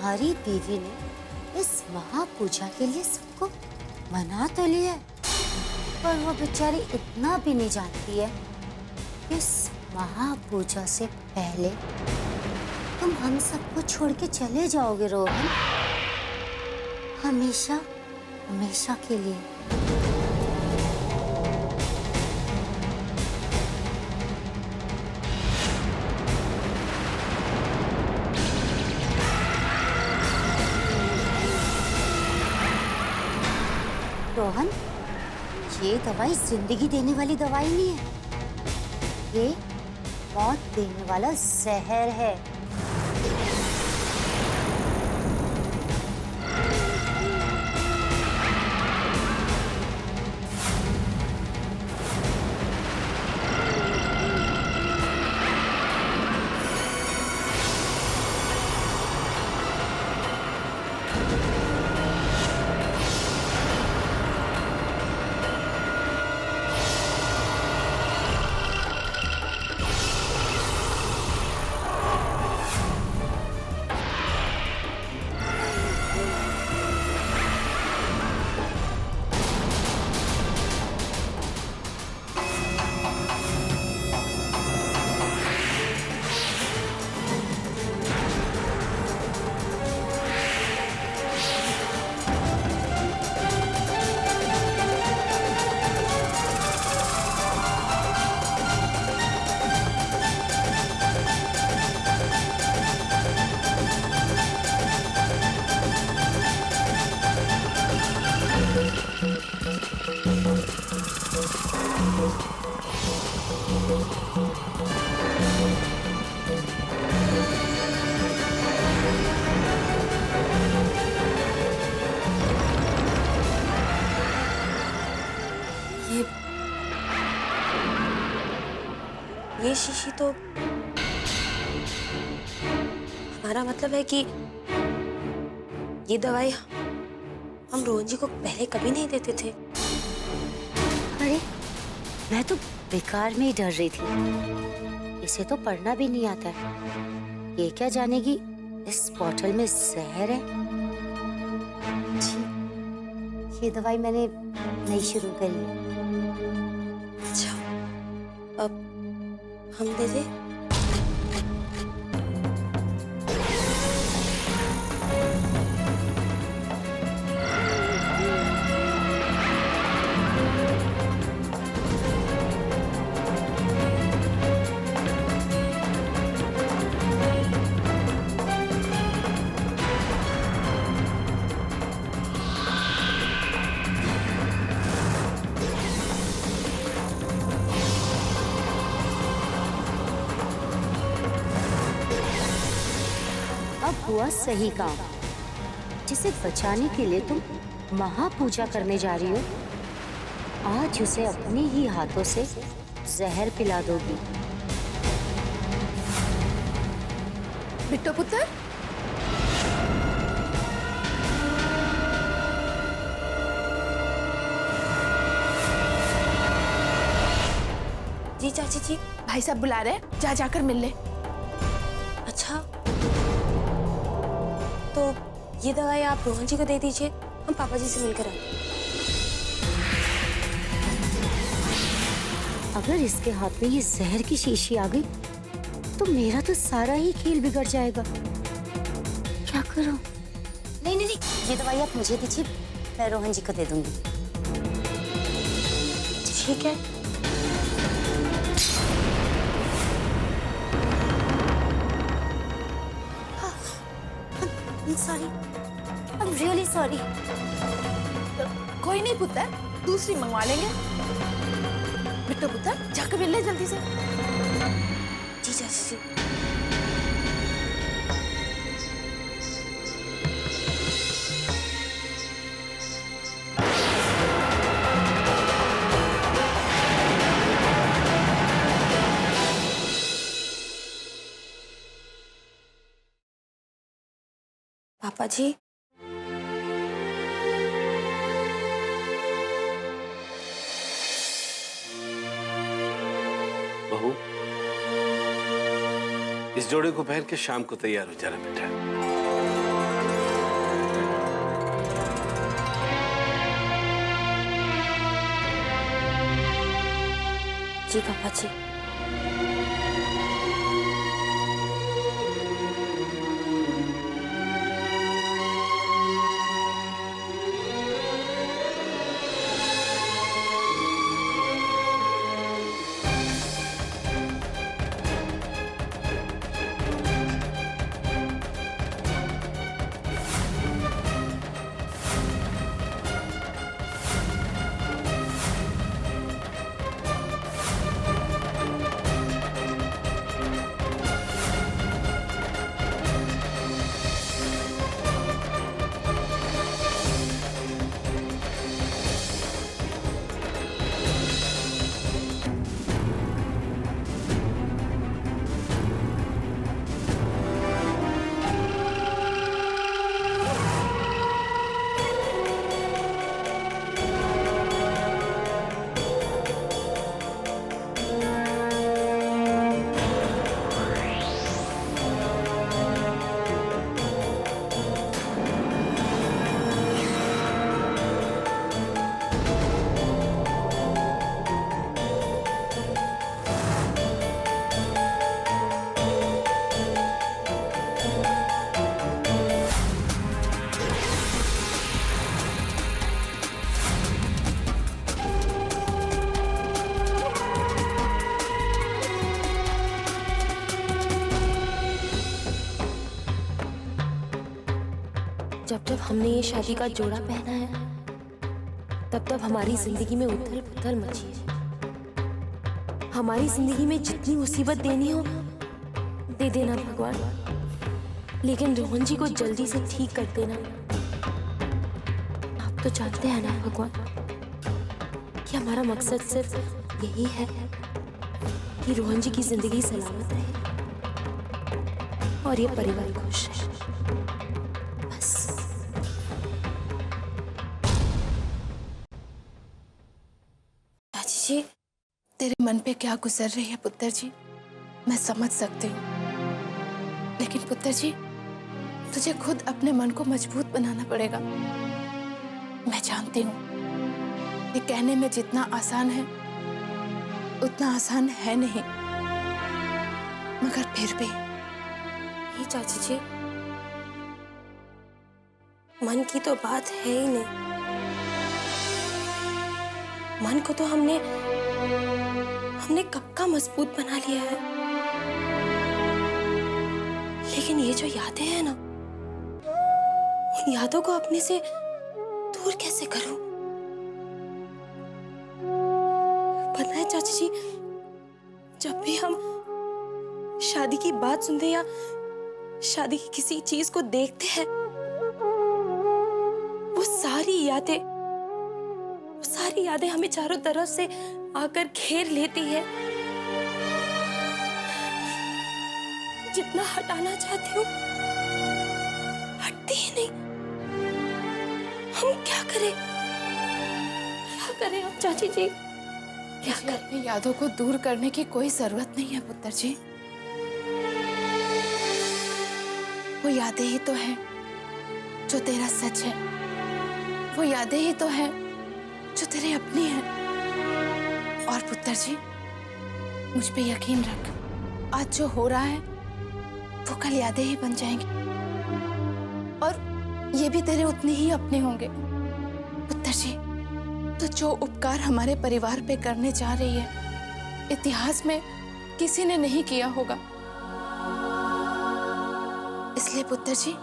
Speaker 10: तुम्हारी बीवी ने इस महापूजा के लिए सबको मना तो लिया है, पर वो बेचारी इतना भी नहीं जानती है कि इस महापूजा से पहले तुम हम सबको छोड़ के चले जाओगे रोहन, हमेशा हमेशा के लिए। रोहन, ये दवाई जिंदगी देने वाली दवाई नहीं है, ये मौत देने वाला जहर है।
Speaker 3: ये शीशी तो हमारा मतलब है कि ये दवाई हम रोहन जी को पहले कभी नहीं देते थे।
Speaker 10: अरे मैं तो बेकार में ही डर रही थी, इसे तो पढ़ना भी नहीं आता है, ये क्या जानेगी इस बॉटल में जहर है। जी, ये दवाई मैंने नई शुरू करी है।
Speaker 3: अच्छा, अब हम दे दे?
Speaker 10: अब हुआ सही काम, जिसे बचाने के लिए तुम महापूजा करने जा रही हो, आज उसे अपने ही हाथों से जहर पिला दोगी।
Speaker 4: बिट्टू पुत्र,
Speaker 3: जी चाची जी।
Speaker 4: भाई साहब बुला रहे हैं, जा जाकर मिल ले।
Speaker 3: अच्छा, तो ये दवाई आप रोहन जी को दे दीजिए, हम पापा जी से मिलकर आएंगे।
Speaker 10: अगर इसके हाथ में ये जहर की शीशी आ गई तो मेरा तो सारा ही खेल बिगड़ जाएगा। क्या करूं? नहीं नहीं नहीं, ये दवाई आप मुझे दीजिए, मैं रोहन जी को दे दूंगी।
Speaker 3: ठीक है।
Speaker 10: Sorry, I am really sorry.
Speaker 4: कोई नहीं पुत्र, दूसरी मंगवा लेंगे। बिट्टू पुत्र, जाकर मिल ले जल्दी से।
Speaker 3: जी चाची जी। पापा जी,
Speaker 2: बहू, इस जोड़े को पहन के शाम को तैयार हो जाना बेटा।
Speaker 3: जी पापा जी। जब जब हमने ये शादी का जोड़ा पहना है, तब तब हमारी जिंदगी में उथल पुथल मची है। हमारी जिंदगी में जितनी मुसीबत देनी हो दे देना भगवान, लेकिन रोहन जी को जल्दी से ठीक कर देना। आप तो जानते हैं ना भगवान कि हमारा मकसद सिर्फ यही है कि रोहन जी की जिंदगी सलामत रहे और ये परिवार खुश है। बस। चाची जी,
Speaker 4: तेरे मन पे क्या गुजर रही है पुत्र जी, मैं समझ सकती हूँ, लेकिन पुत्र जी तुझे खुद अपने मन को मजबूत बनाना पड़ेगा। मैं जानती हूँ ये कहने में जितना आसान है उतना आसान है नहीं, मगर फिर भी।
Speaker 3: नहीं चाची जी, मन की तो बात है ही नहीं। मन को तो हमने कब का मजबूत बना लिया है, लेकिन ये जो यादें हैं ना, उन यादों को अपने से दूर कैसे करूं? पता है चाची जी, जब भी हम शादी की बात सुनते या शादी की किसी चीज को देखते हैं, वो सारी यादें हमें चारों तरफ से आकर घेर लेती है। जितना हटाना चाहती हूँ हटती ही नहीं। हम क्या करें अब चाची जी? क्या
Speaker 4: मुझे अपनी यादों को दूर करने की कोई जरूरत नहीं है पुत्र जी। वो यादें ही तो हैं जो तेरा सच है, वो यादें ही तो हैं जो तेरे अपनी हैं। और पुत्र जी मुझ पे यकीन रख, आज जो हो रहा है वो कल यादें ही बन जाएंगी, और ये भी तेरे उतने ही अपने होंगे। पुत्र जी तो जो उपकार हमारे परिवार पे करने जा रही है, इतिहास में किसी ने नहीं किया होगा। इसलिए पुत्र जी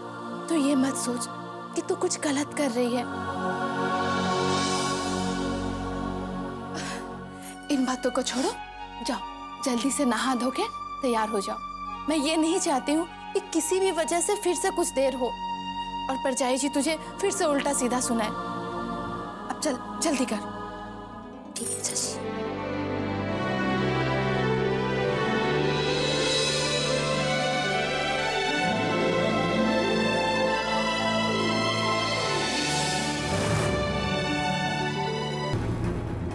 Speaker 4: तू ये मत सोच कि तू कुछ गलत कर रही है। इन बातों को छोड़ो, जाओ जल्दी से नहा धो के तैयार हो जाओ। मैं ये नहीं चाहती हूँ कि किसी भी वजह से फिर से कुछ देर हो और परजाई जी तुझे फिर से उल्टा सीधा सुनाए। अब चल जल्दी कर।
Speaker 3: ठीक है चाची।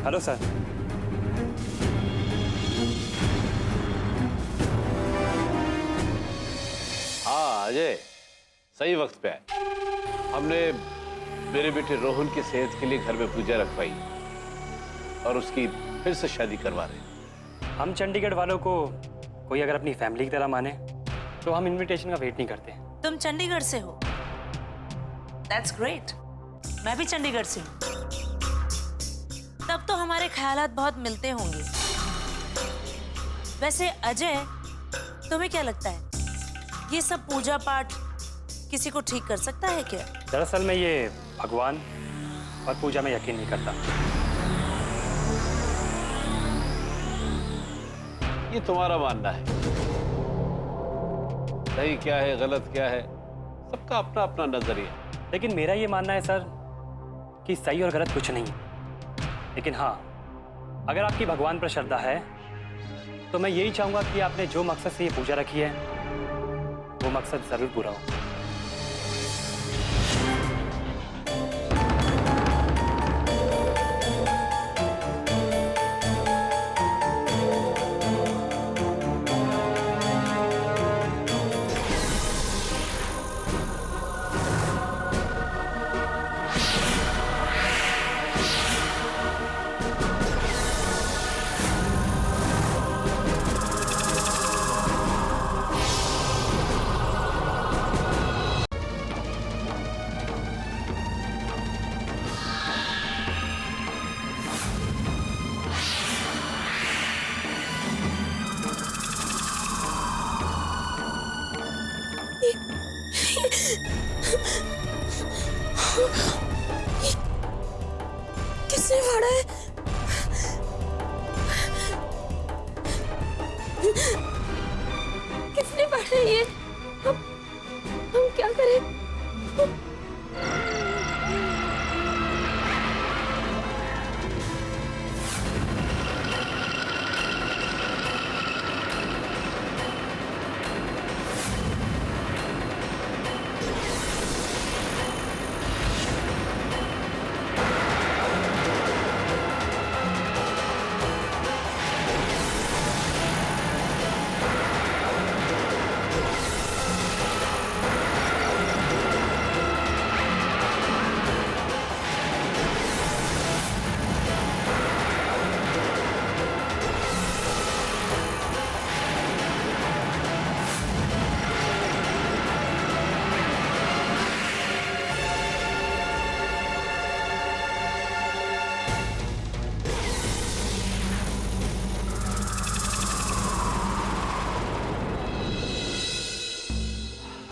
Speaker 6: Hello sir.
Speaker 2: हाँ अजय, सही वक्त पे आए। हमने मेरे बेटे रोहन की सेहत के लिए घर में पूजा रखवाई और उसकी फिर से शादी करवा रहे हैं।
Speaker 6: हम चंडीगढ़ वालों को कोई अगर अपनी फैमिली की तरह माने तो हम इनविटेशन का वेट नहीं करते।
Speaker 11: तुम चंडीगढ़ से हो? That's great. मैं भी चंडीगढ़ से हूँ। तब तो हमारे ख्यालात बहुत मिलते होंगे। वैसे अजय, तुम्हें क्या लगता है, ये सब पूजा पाठ किसी को ठीक कर सकता है क्या?
Speaker 6: दरअसल मैं ये भगवान और पूजा में यकीन नहीं करता।
Speaker 2: ये तुम्हारा मानना है, सही क्या है गलत क्या है सबका अपना अपना नजरिया।
Speaker 6: लेकिन मेरा ये मानना है सर कि सही और गलत कुछ नहीं है। लेकिन हाँ, अगर आपकी भगवान पर श्रद्धा है तो मैं यही चाहूंगा कि आपने जो मकसद से ये पूजा रखी है वो मकसद जरूर पूरा हो।
Speaker 3: किसने फाड़ा है? किसने फाड़ा है ये? हम क्या करें?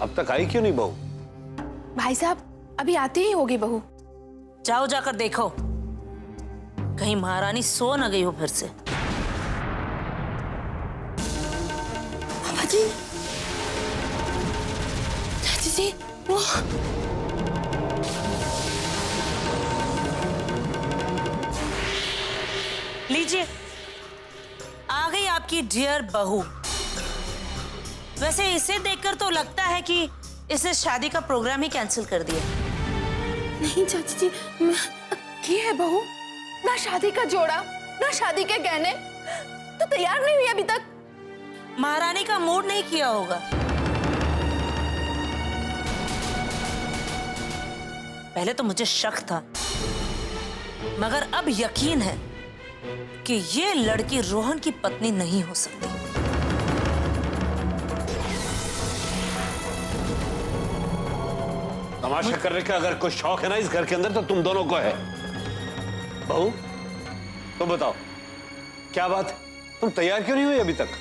Speaker 2: अब तक आई क्यों नहीं बहू?
Speaker 4: भाई साहब अभी आती ही होगी बहू।
Speaker 11: जाओ जाकर देखो, कहीं महारानी सो न गई हो फिर से।
Speaker 3: बाबा जी, चाची जी, वो
Speaker 11: लीजिए, आ गई आपकी डियर बहू। वैसे इसे देखकर तो लगता है कि इसे शादी का प्रोग्राम ही कैंसिल कर दिया।
Speaker 4: नहीं चाची जी, ये है बहू, ना शादी का जोड़ा ना शादी के गहने, तो तैयार नहीं हुई अभी तक।
Speaker 11: महारानी का मूड नहीं किया होगा। पहले तो मुझे शक था, मगर अब यकीन है कि ये लड़की रोहन की पत्नी नहीं हो सकती।
Speaker 2: तमाशा करने का अगर कोई शौक है ना इस घर के अंदर तो तुम दोनों को है। बहू तुम बताओ क्या बात, तुम तैयार क्यों नहीं हुई अभी तक?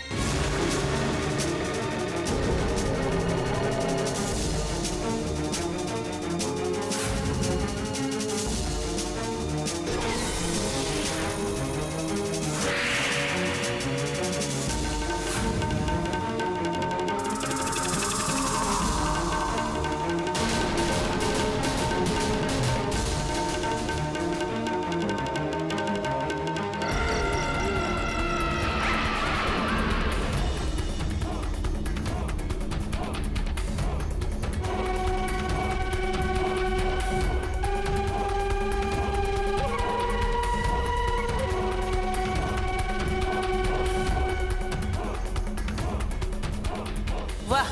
Speaker 11: वाह,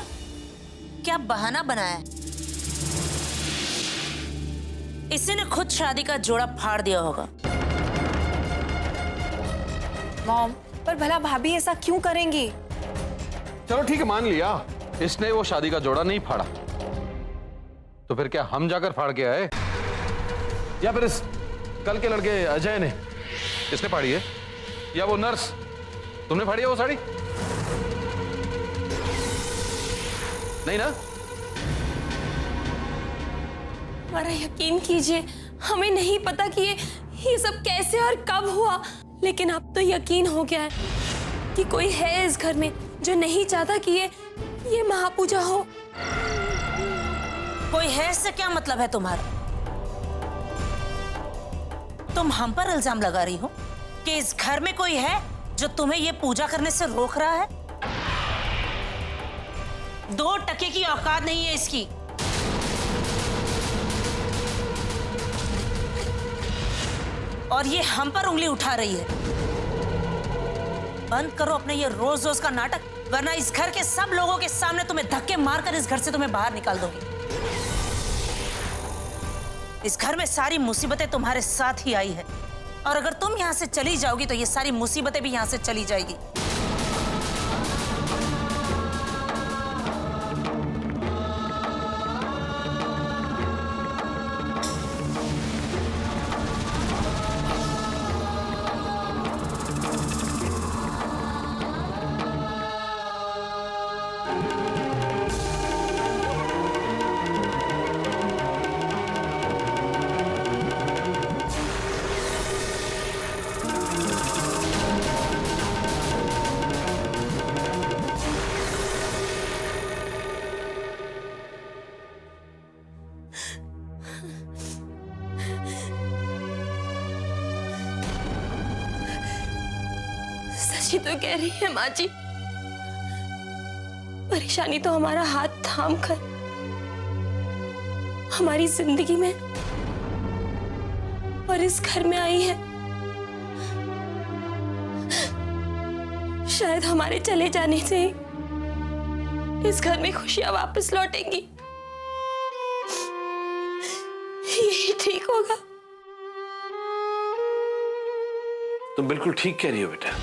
Speaker 11: क्या बहाना बनाया। इसी ने खुद शादी का जोड़ा फाड़ दिया होगा।
Speaker 12: मॉम,
Speaker 3: पर भला भाभी ऐसा क्यों करेंगी?
Speaker 12: चलो ठीक है, मान लिया इसने वो शादी का जोड़ा नहीं फाड़ा, तो फिर क्या हम जाकर फाड़ के आए? या फिर इस कल के लड़के अजय ने, इसने फाड़ी है? या वो नर्स, तुमने फाड़ी है वो साड़ी? नहीं ना?
Speaker 3: हमारा यकीन कीजिए, हमें नहीं पता कि ये सब कैसे और कब हुआ, लेकिन अब तो यकीन हो गया है कि कोई है इस घर में जो नहीं चाहता कि ये महापूजा हो।
Speaker 11: कोई है इससे क्या मतलब है तुम्हारा? तुम हम पर इल्जाम लगा रही हो कि इस घर में कोई है जो तुम्हें ये पूजा करने से रोक रहा है? 2 टके की औकात नहीं है इसकी। और ये हम पर उंगली उठा रही है। बंद करो अपने ये रोज रोज का नाटक, वरना इस घर के सब लोगों के सामने तुम्हें धक्के मारकर इस घर से तुम्हें बाहर निकाल दूंगी। इस घर में सारी मुसीबतें तुम्हारे साथ ही आई है, और अगर तुम यहां से चली जाओगी तो ये सारी मुसीबतें भी यहां से चली जाएगी।
Speaker 3: सच्ची तो कह रही है माँ जी, परेशानी तो हमारा हाथ थाम कर हमारी जिंदगी में और इस घर में आई है। शायद हमारे चले जाने से इस घर में खुशियां वापस लौटेंगी, यही ठीक होगा।
Speaker 2: तुम बिल्कुल ठीक कह रही हो बेटा।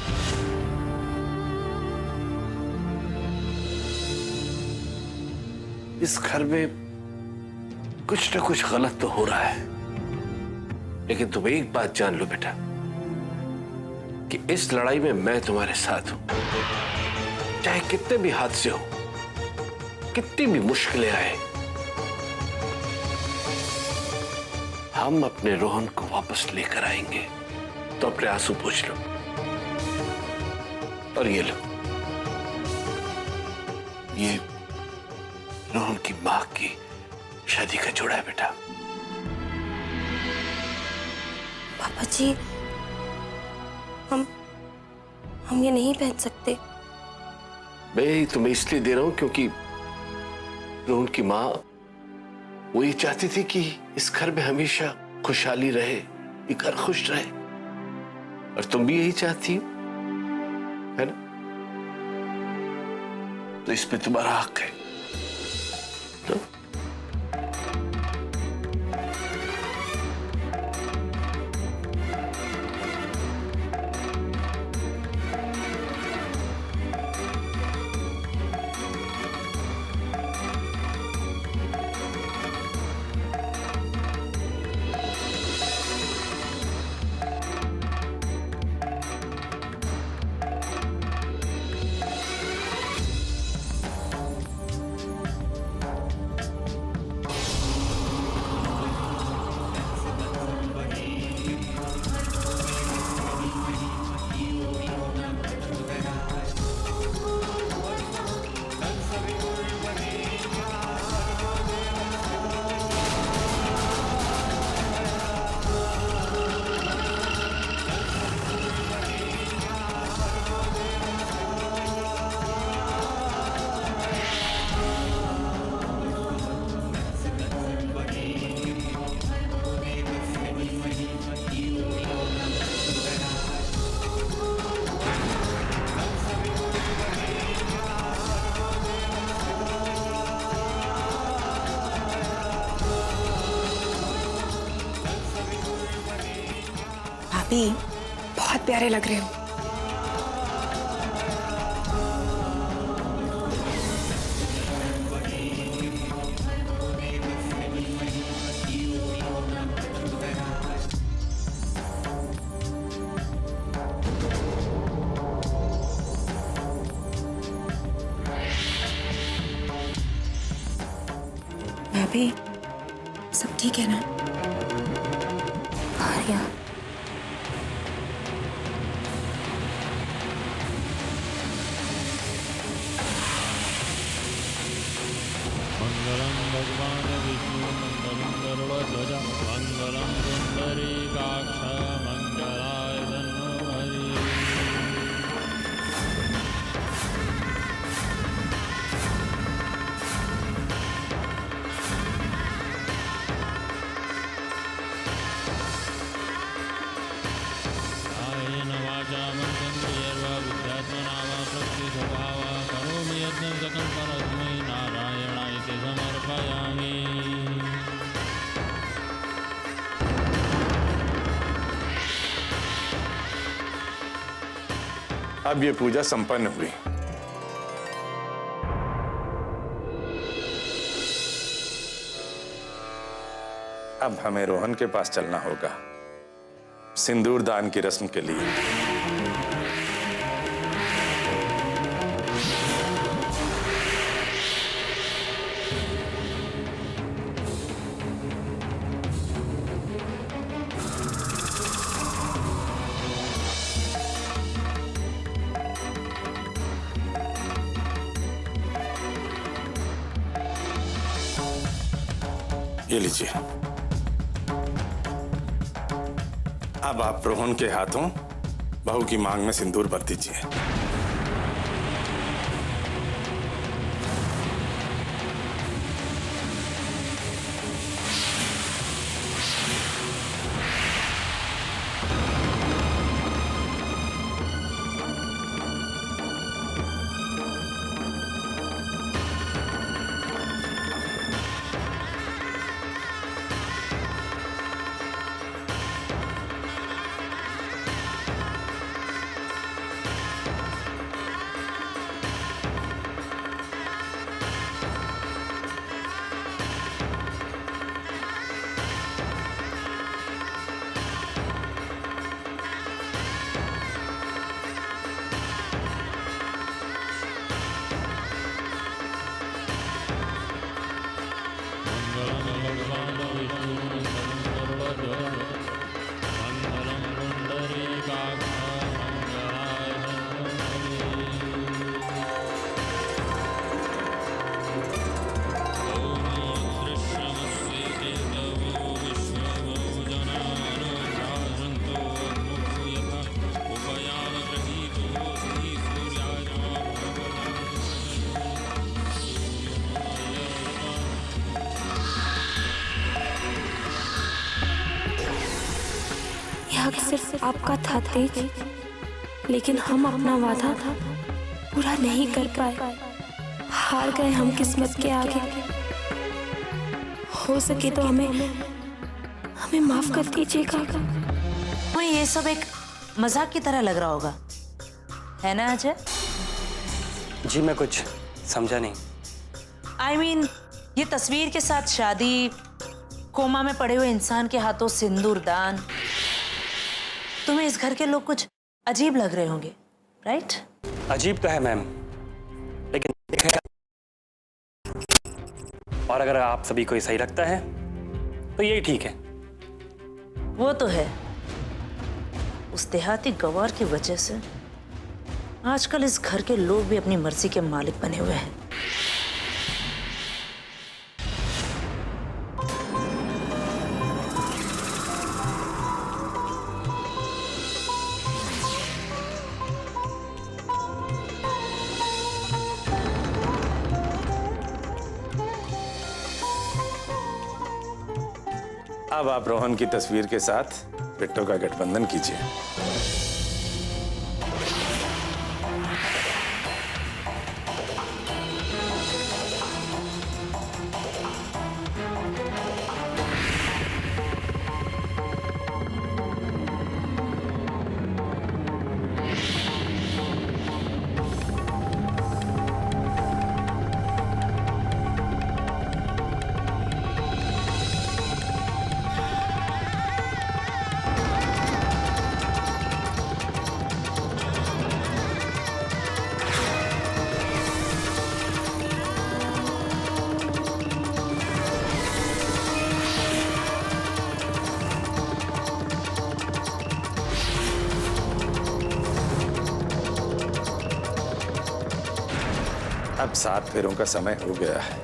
Speaker 2: इस घर में कुछ ना कुछ गलत तो हो रहा है, लेकिन तुम एक बात जान लो बेटा कि इस लड़ाई में मैं तुम्हारे साथ हूं। चाहे कितने भी हादसे हो, कितनी भी मुश्किलें आए, हम अपने रोहन को वापस लेकर आएंगे। तो अपने आंसू पोंछ लो, और ये लो, ये रोहन की मां की शादी का जोड़ा है बेटा।
Speaker 3: पापा जी, हम ये नहीं पहन सकते।
Speaker 2: मैं तुम्हें इसलिए दे रहा हूं क्योंकि रोहन की मां वो ये चाहती थी कि इस घर में हमेशा खुशहाली रहे, ये घर खुश रहे, और तुम भी यही चाहती हो, है ना? तो इस पे तुम्हारा हक है। तो
Speaker 3: बहुत प्यारे लग रहे हो। भाभी सब ठीक है ना? आर्या
Speaker 13: मंगलम भगवान विष्णु मंगलम गरुड़ध्वज मंगलम पुंडरीकाक्ष मंगलाय तन्नो हरि। कायेन वाचा मनसेन्द्रियैर्वा बुद्ध्यात्मना वा प्रकृतिस्वभावा करोमि यज्ञं सकलं परस्मै नारायणाय इति समर्पयामि।
Speaker 1: अब ये पूजा संपन्न हुई। अब हमें रोहन के पास चलना होगा सिंदूर दान की रस्म के लिए। ये लीजिए। अब आप रोहन के हाथों बहू की मांग में सिंदूर भर दीजिए।
Speaker 3: हक सिर्फ आपका था तेज, लेकिन हम अपना वादा पूरा नहीं कर पाए। हार गए हम किस्मत के आगे। हो सके तो हमें माफ कर दीजिएगा।
Speaker 11: मुझे ये सब एक मजाक की तरह लग रहा होगा, है ना अजय?
Speaker 6: जी मैं कुछ समझा नहीं।
Speaker 11: I mean, ये तस्वीर के साथ शादी, कोमा में पड़े हुए इंसान के हाथों सिंदूर दान, तुम्हें इस घर के लोग कुछ अजीब लग रहे होंगे, राइट?
Speaker 6: अजीब तो है मैम, लेकिन और अगर आप सभी को ये सही लगता है तो यही ठीक है।
Speaker 11: वो तो है, उस देहाती गवार की वजह से आजकल इस घर के लोग भी अपनी मर्जी के मालिक बने हुए हैं।
Speaker 1: अब आप रोहन की तस्वीर के साथ बिट्टो का गठबंधन कीजिए। 7 फेरों का समय हो गया है।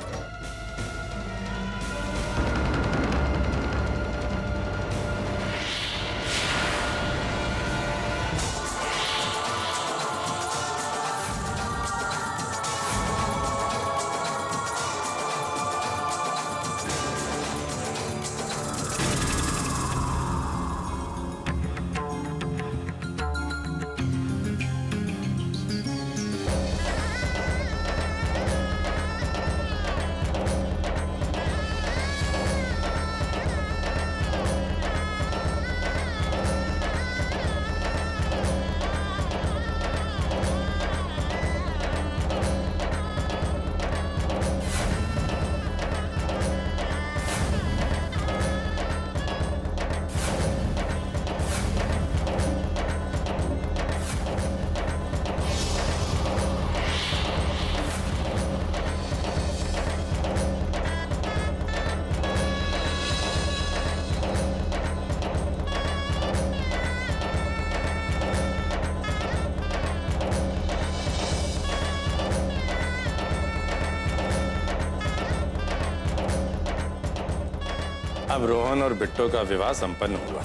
Speaker 1: अब रोहन और बिट्टो का विवाह संपन्न हुआ।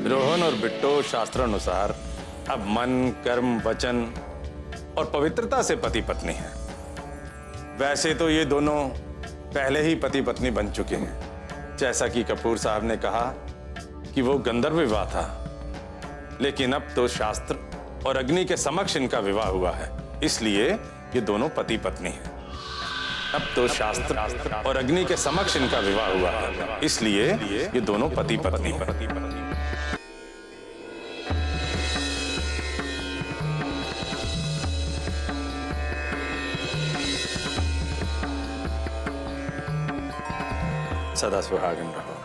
Speaker 1: रोहन और बिट्टो शास्त्रानुसार अब मन, कर्म, वचन और पवित्रता से पति पत्नी हैं। वैसे तो ये दोनों पहले ही पति पत्नी बन चुके हैं, जैसा कि कपूर साहब ने कहा कि वो गंधर्व विवाह था, लेकिन अब तो शास्त्र और अग्नि के समक्ष इनका विवाह हुआ है, इसलिए ये दोनों पति पत्नी हैं। अब तो शास्त्र और अग्नि के समक्ष इनका विवाह हुआ है, इसलिए ये दोनों पति पत्नी हैं। सदा सुहागन रहो।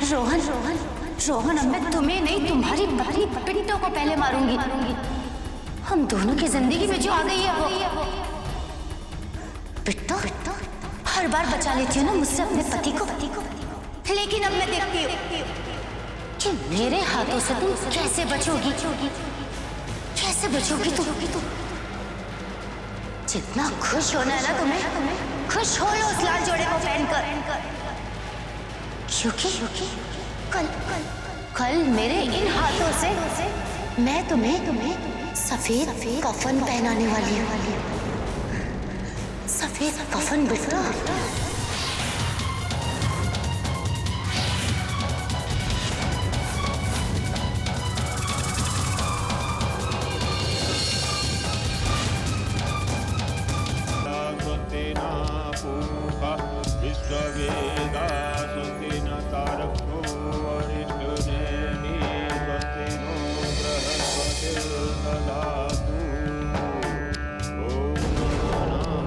Speaker 10: रोहन रोहन रोहन, अब मैं तुम्हें नहीं तुम्हारी पत्नी बिट्टो को पहले मारूंगी। हम दोनों की जिंदगी में जो आ गई है वो बिट्टो हर बार बचा लेती हो ना मुझसे अपने पति को, लेकिन अब मैं देखती हूँ कि मेरे हाथों से तुम कैसे बचोगी, कैसे बचोगी तुम। जितना खुश होना है ना तुम्हें, खुश हो लो उस लाल जोड़े को पहनकर, क्योंकि कल मेरे इन हाथों से मैं तुम्हें सफेद कफन पहनाने वाली हूँ। सफेद कफन बिट्टो।
Speaker 13: ददातु। ॐ गणानां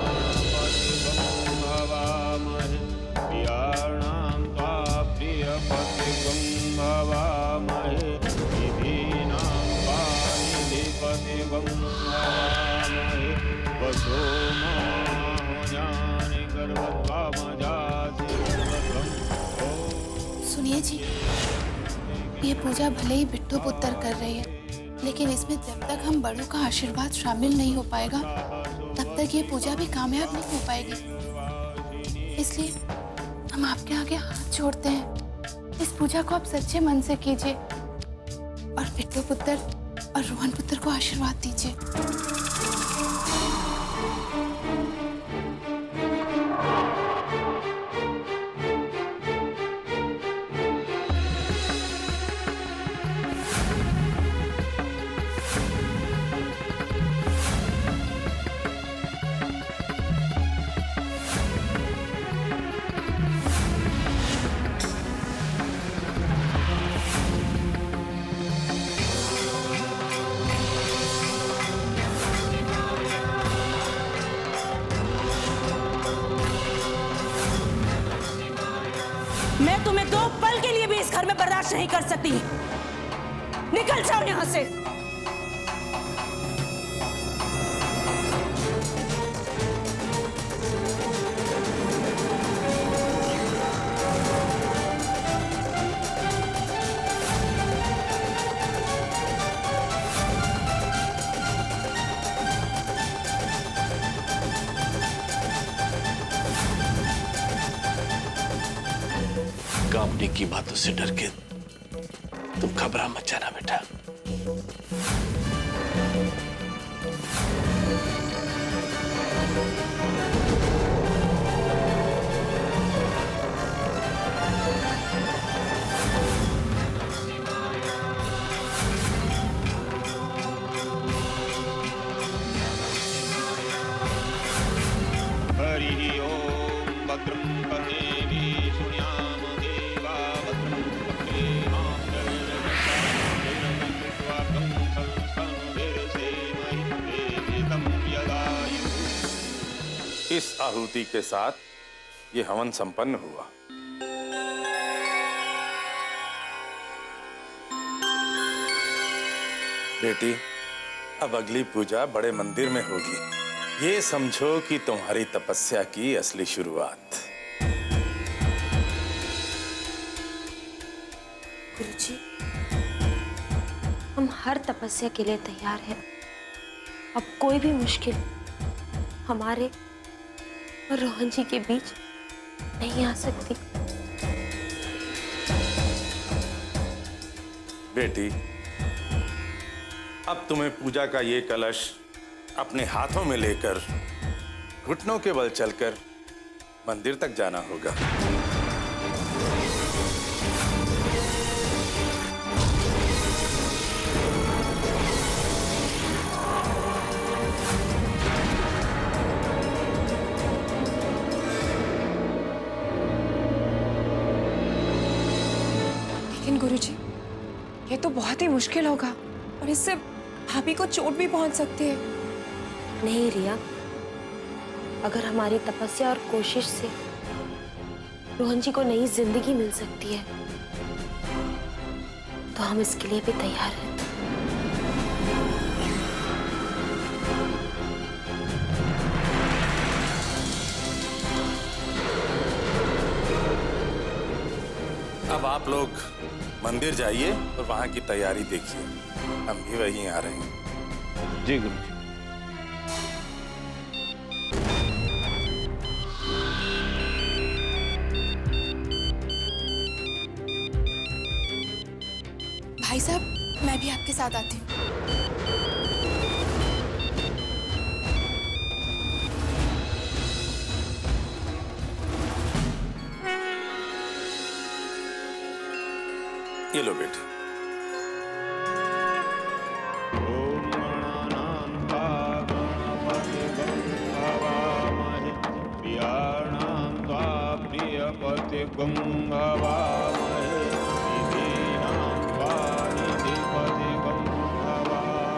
Speaker 13: गणपतिगं हवामहे प्रियाणां त्वा प्रियपतिगं हवामहे निधीनां त्वा निधिपतिगं हवामहे वसो माहुजानि गर्भत्वामजासि गर्भत्वं।
Speaker 4: सुनिए जी, ये पूजा भले ही बिट्टू पुत्र कर रही है, लेकिन इसमें जब तक हम बड़ों का आशीर्वाद शामिल नहीं हो पाएगा तब तक ये पूजा भी कामयाब नहीं हो पाएगी। इसलिए हम आपके आगे हाथ जोड़ते हैं, इस पूजा को आप सच्चे मन से कीजिए और बिट्टू पुत्र और रोहन पुत्र को आशीर्वाद दीजिए।
Speaker 11: मैं तुम्हें 2 पल के लिए भी इस घर में बर्दाश्त नहीं कर सकती। निकल जाओ यहाँ से।
Speaker 2: कामनी की बातों से डर के तुम घबरा मत जाना बेटा।
Speaker 13: हरि ओम भद्रं कर्णेभिः शृणुयाम देवा भद्रं पश्येमां जगन्नाथं संस्तनुभिर्सेमहि देवितं यदायुः।
Speaker 1: इस आहुति के साथ ये हवन संपन्न हुआ। बेटी, अब अगली पूजा बड़े मंदिर में होगी। ये समझो कि तुम्हारी तपस्या की असली शुरुआत।
Speaker 3: गुरुजी, हम हर तपस्या के लिए तैयार हैं। अब कोई भी मुश्किल हमारे और रोहन जी के बीच नहीं आ सकती।
Speaker 1: बेटी, अब तुम्हें पूजा का ये कलश अपने हाथों में लेकर घुटनों के बल चलकर मंदिर तक जाना होगा।
Speaker 14: लेकिन गुरुजी, ये तो बहुत ही मुश्किल होगा और इससे भाभी को चोट भी पहुंच सकती है।
Speaker 3: नहीं रिया, अगर हमारी तपस्या और कोशिश से रोहन जी को नई जिंदगी मिल सकती है तो हम इसके लिए भी तैयार हैं।
Speaker 1: अब आप लोग मंदिर जाइए और वहां की तैयारी देखिए। हम भी वहीं आ रहे हैं।
Speaker 2: जी गुरु जी।
Speaker 4: भाई साहब, मैं भी आपके साथ आती हूँ।
Speaker 1: ये लो बेटी।
Speaker 13: ओम गणानां त्वा गणपतिगं हवामहे प्रियाणां त्वा प्रियपतिगं हवामहे निधीनां त्वा निधिपतिगं हवामहे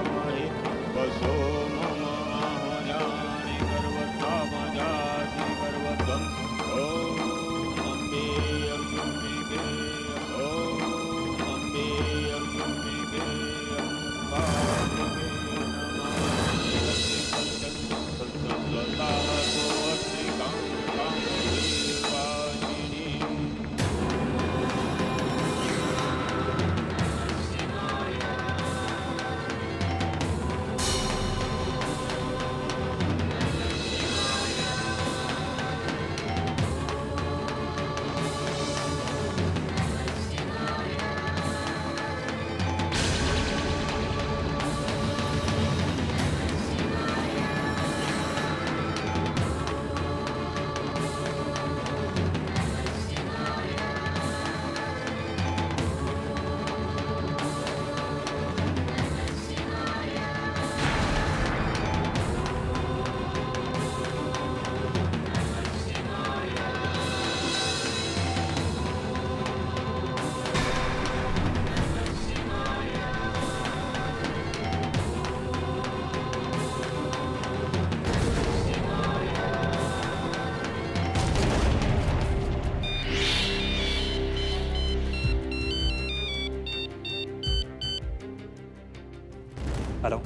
Speaker 6: हेलो।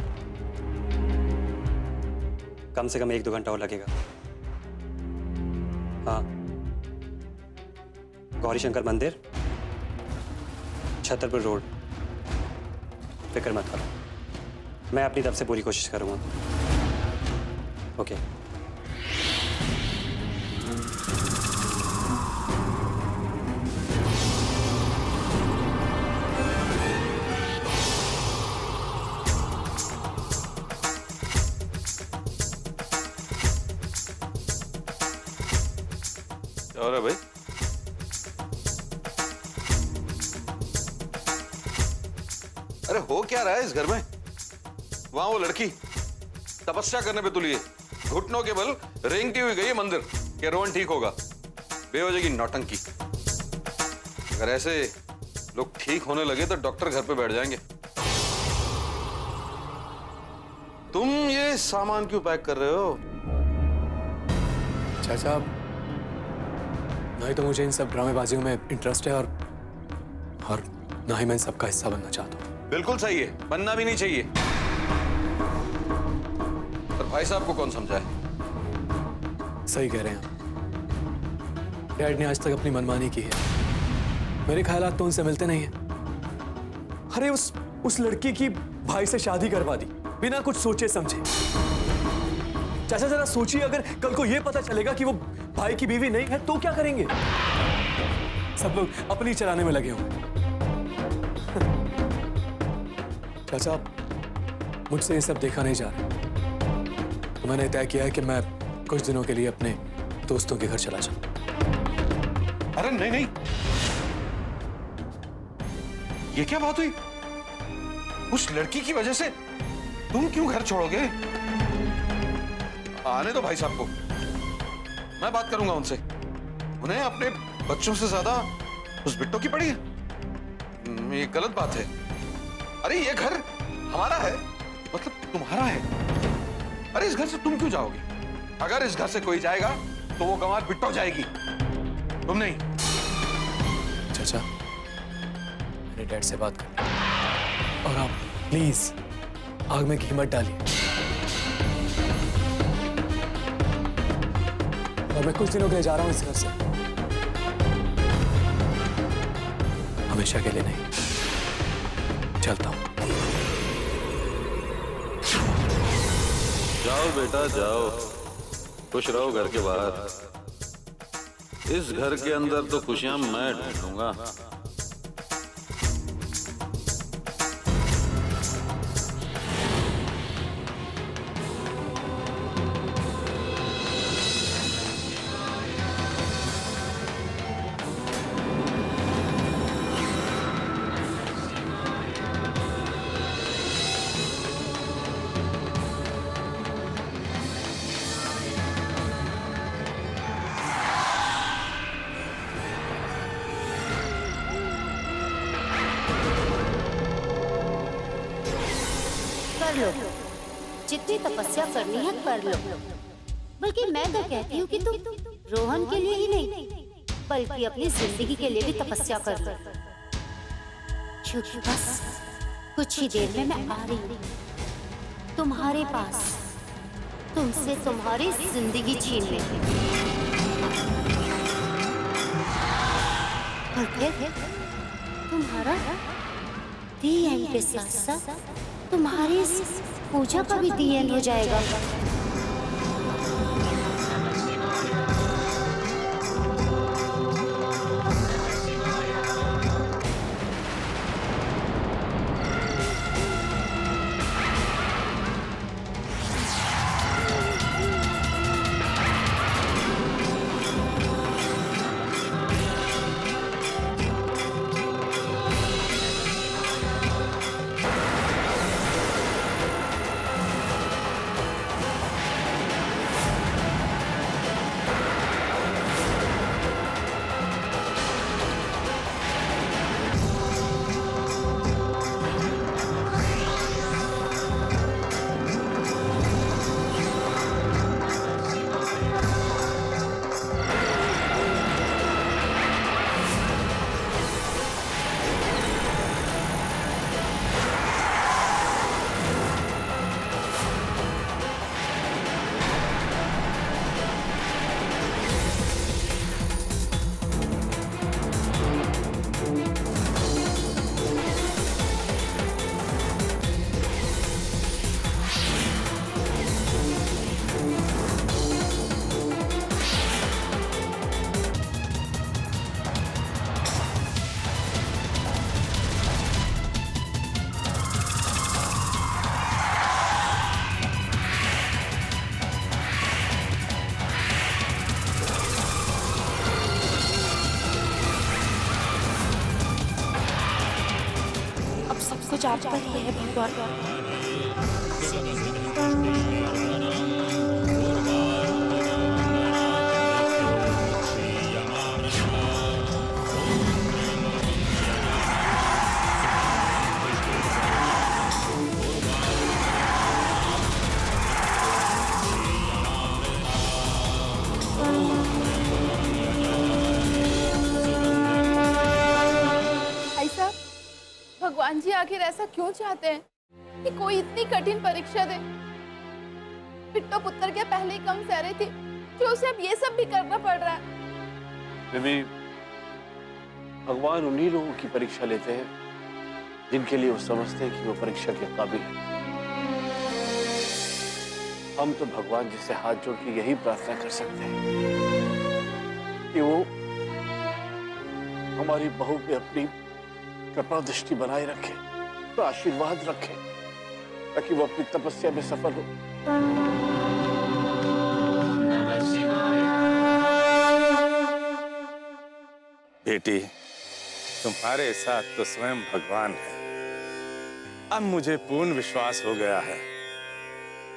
Speaker 6: कम से कम 1-2 घंटा और लगेगा। हाँ, गौरी शंकर मंदिर, छतरपुर रोड। फिक्र मत करो, मैं अपनी तरफ से पूरी कोशिश करूँगा। ओके।
Speaker 12: क्या हो रहा है भाई? अरे हो क्या रहा है इस घर में? वहां वो लड़की तपस्या करने पे तुली है, घुटनों के बल रेंगती हुई गई है मंदिर कि रोहन ठीक होगा। बेवजह की नौटंकी। अगर ऐसे लोग ठीक होने लगे तो डॉक्टर घर पे बैठ जाएंगे। तुम ये सामान क्यों पैक कर रहे हो?
Speaker 5: चाचा, ना ही तो मुझे इन सब ड्रामेबाजियों में इंटरेस्ट है और ना ही मैं इन सबका हिस्सा बनना चाहता हूँ।
Speaker 12: बिल्कुल सही है, बनना भी नहीं चाहिए। पर भाई साहब को कौन समझाए?
Speaker 5: सही कह रहे हैं आप। डैड ने आज तक अपनी मनमानी की है। मेरे ख्यालात तो उनसे मिलते नहीं हैं। अरे उस लड़की की भाई से शादी करवा दी बिना कुछ सोचे समझे। चाचा जरा सोचिए, अगर कल को यह पता चलेगा कि वो भाई की बीवी नहीं है तो क्या करेंगे? सब लोग अपनी चलाने में लगे होंगे। चाचा, मुझसे ये सब देखा नहीं जा रहा, तो मैंने तय किया है कि मैं कुछ दिनों के लिए अपने दोस्तों के घर चला जाऊं।
Speaker 12: अरे नहीं नहीं, ये क्या बात हुई? उस लड़की की वजह से तुम क्यों घर छोड़ोगे? आने दो भाई साहब को, मैं बात करूंगा उनसे। उन्हें अपने बच्चों से ज्यादा उस बिट्टो की पड़ी है। ये गलत बात है। अरे ये घर हमारा है, मतलब तुम्हारा है। अरे इस घर से तुम क्यों जाओगे? अगर इस घर से कोई जाएगा तो वो गंवार बिट्टो जाएगी, तुम नहीं।
Speaker 5: चाचा, मेरे डैड से बात कर और आप प्लीज आग में घी मत डालिए। और मैं कुछ दिनों के लिए जा रहा हूं इस घर से, हमेशा के लिए नहीं। चलता हूं।
Speaker 12: जाओ बेटा जाओ, खुश रहो घर के बाहर। इस घर के अंदर तो खुशियां मैं ढूंढूंगा।
Speaker 10: कर लो, जितनी तपस्या करनी है कर लो। बल्कि मैं तो कहती हूँ कि तुम रोहन के लिए ही नहीं बल्कि अपनी जिंदगी के लिए भी तपस्या कर लो। क्योंकि बस कुछ ही देर में मैं आ रही हूँ तुम्हारे पास, तुमसे तुम्हारी जिंदगी छीनने। और फिर तुम्हारा दी एंड के साथ साथ तुम्हारी पूजा का भी दी एंड हो जाएगा।
Speaker 3: कुछ आप पर ही है भगवान।
Speaker 4: भाई साहब, भगवान जी आखिर ऐसा क्यों चाहते हैं कि कोई इतनी कठिन परीक्षा दे? बिट्टो पुत्र के पहले ही कम सह रही थी, जो उसे अब ये सब भी करना पड़ रहा है।
Speaker 2: बेबी, भगवान उन्हीं लोगों की परीक्षा लेते हैं जिनके लिए वो समझते हैं कि वो परीक्षा के काबिल है। हम तो भगवान जी से हाथ जोड़ के यही प्रार्थना कर सकते हैं कि वो हमारी बहू पे अपनी कृपा दृष्टि बनाए रखे, तो आशीर्वाद रखे, ताकि वो अपनी तपस्या में सफल हो।
Speaker 1: बेटी, तुम्हारे साथ तो स्वयं भगवान है। अब मुझे पूर्ण विश्वास हो गया है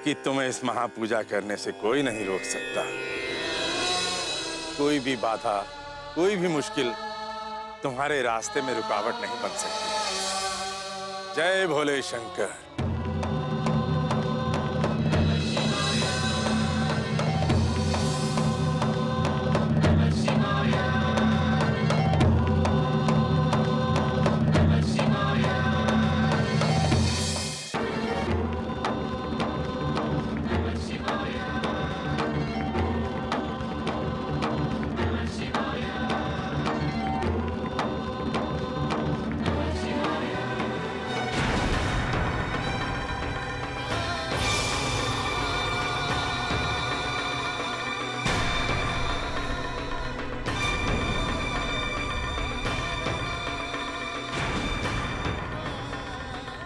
Speaker 1: कि तुम्हें इस महापूजा करने से कोई नहीं रोक सकता। कोई भी बाधा, कोई भी मुश्किल तुम्हारे रास्ते में रुकावट नहीं बन सकती। जय भोले शंकर।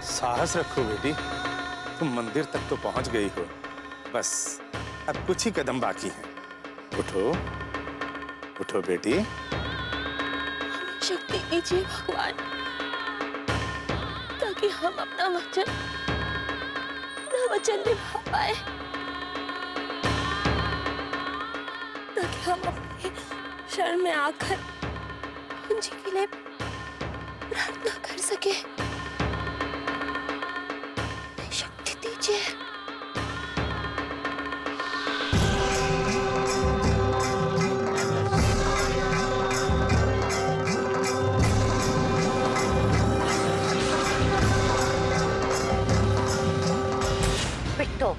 Speaker 1: साहस रखो बेटी, तुम मंदिर तक तो पहुंच गई हो। बस अब कुछ ही कदम बाकी हैं। उठो, उठो बेटी।
Speaker 3: शक्ति दीजिए भगवान, ताकि हम अपना वचन निभा पाए, ताकि हम अपने शरण में आकर उनजी के लिए प्रार्थना कर सके। शक्ति दीजिए।
Speaker 10: बिट्टो,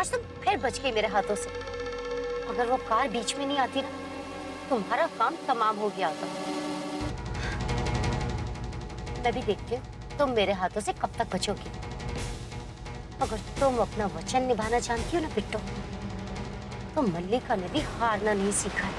Speaker 10: आज तुम फिर बच गई मेरे हाथों से। अगर वो कार बीच में नहीं आती ना, तुम्हारा काम तमाम हो गया था। मैं भी देखती हूँ तुम मेरे हाथों से कब तक बचोगी। अगर तुम अपना वचन निभाना जानती हो ना बिट्टो, तो मल्लिका ने भी हारना नहीं सीखा है।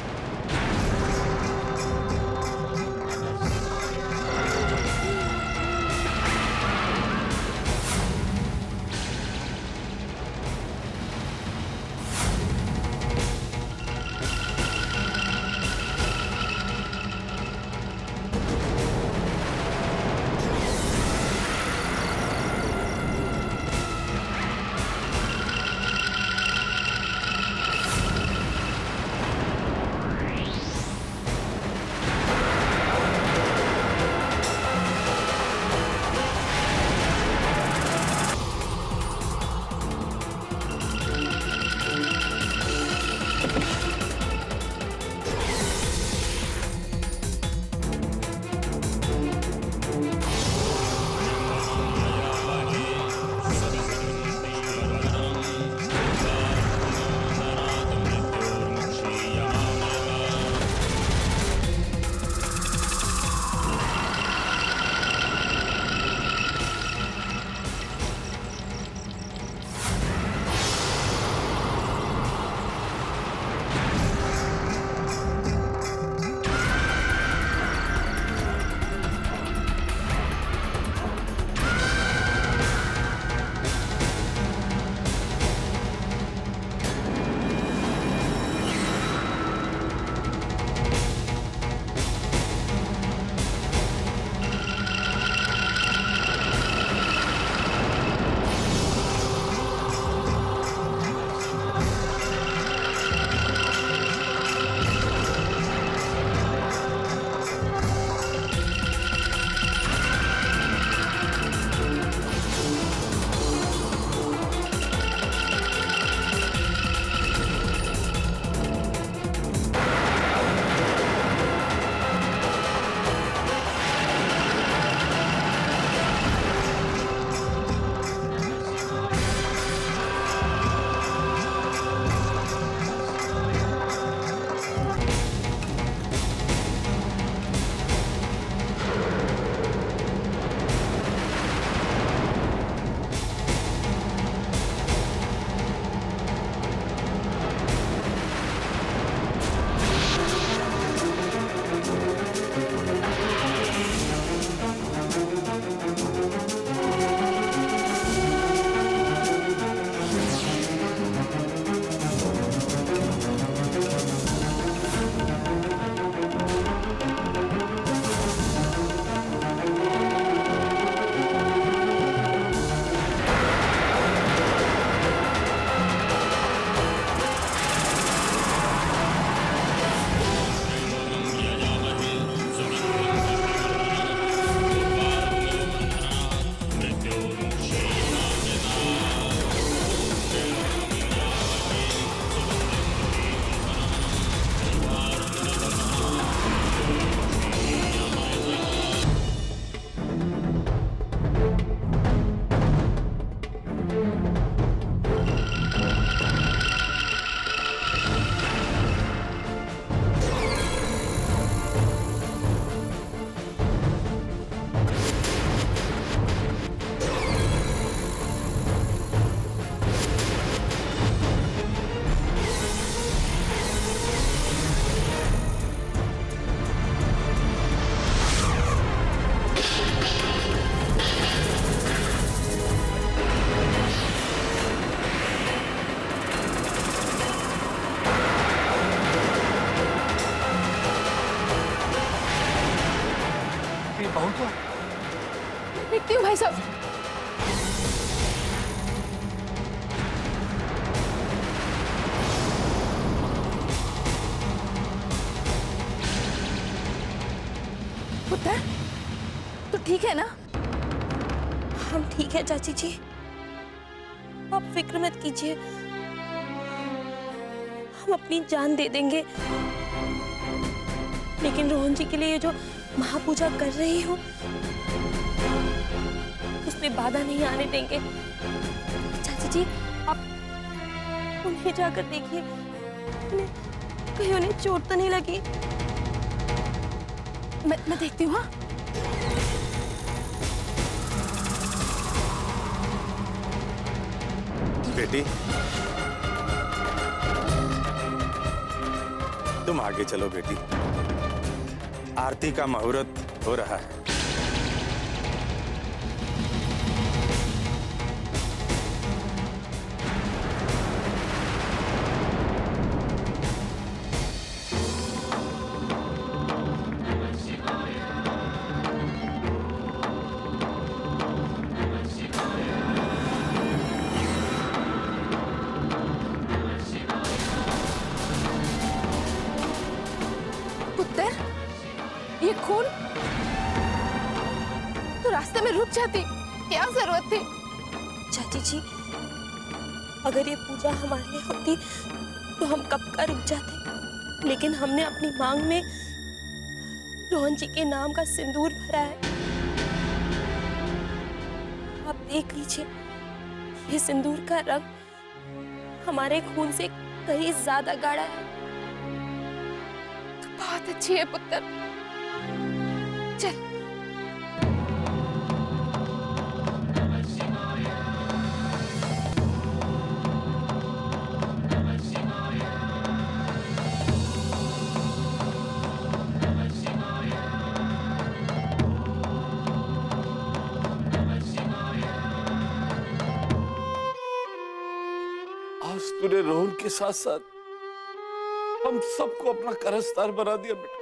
Speaker 12: बहू तो
Speaker 4: देखती हूँ भाई साहब। पुत्र, तो ठीक है ना?
Speaker 3: हम ठीक है चाची जी, आप फिक्र मत कीजिए, हम अपनी जान दे देंगे। लेकिन रोहन जी के लिए जो महापूजा कर रही हूँ उसमें बाधा नहीं आने देंगे। चाची जी, आप उन्हें जाकर देखिए, कहीं उन्हें चोट तो नहीं लगी।
Speaker 4: मैं देखती हूँ। हाँ,
Speaker 1: बेटी, तुम आगे चलो बेटी, आरती का मुहूर्त हो रहा है।
Speaker 4: पुत्र, ये खून तो रास्ते में रुक जाती, क्या जरूरत थी?
Speaker 3: चाची जी, अगर ये पूजा हमारे लिए होती तो हम कब का रुक जाते, लेकिन हमने अपनी मांग में रोहन जी के नाम का सिंदूर भरा है। आप देख लीजिए, ये सिंदूर का रंग हमारे खून से कहीं ज्यादा गाढ़ा है।
Speaker 4: तो बहुत अच्छी है पुत्र, चल।
Speaker 9: आज तूने रोहन के साथ साथ हम सबको अपना कारस्तार बना दिया बेटा।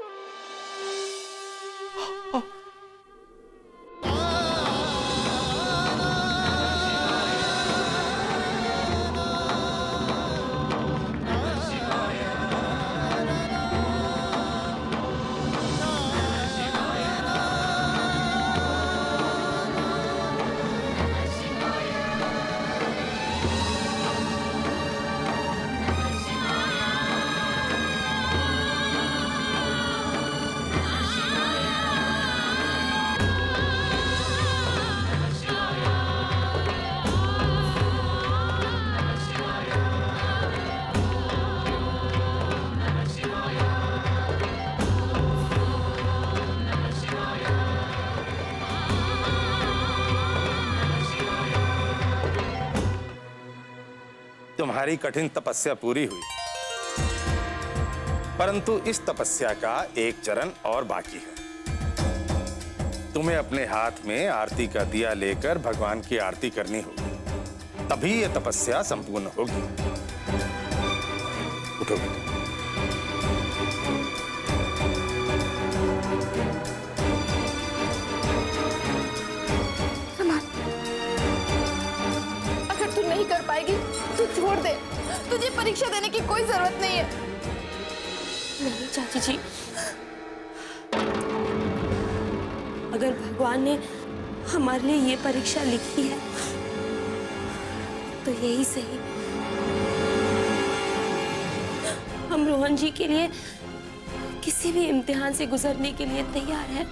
Speaker 1: तुम्हारी कठिन तपस्या पूरी हुई, परंतु इस तपस्या का एक चरण और बाकी है। तुम्हें अपने हाथ में आरती का दिया लेकर भगवान की आरती करनी होगी, तभी यह तपस्या संपूर्ण होगी। उठो बेटा।
Speaker 4: अगर तू नहीं कर पाएगी तो छोड़ दे, तुझे परीक्षा देने की कोई जरूरत नहीं है।
Speaker 3: नहीं चाची जी, अगर भगवान ने हमारे लिए ये परीक्षा लिखी है तो यही सही। हम रोहन जी के लिए किसी भी इम्तिहान से गुजरने के लिए तैयार हैं।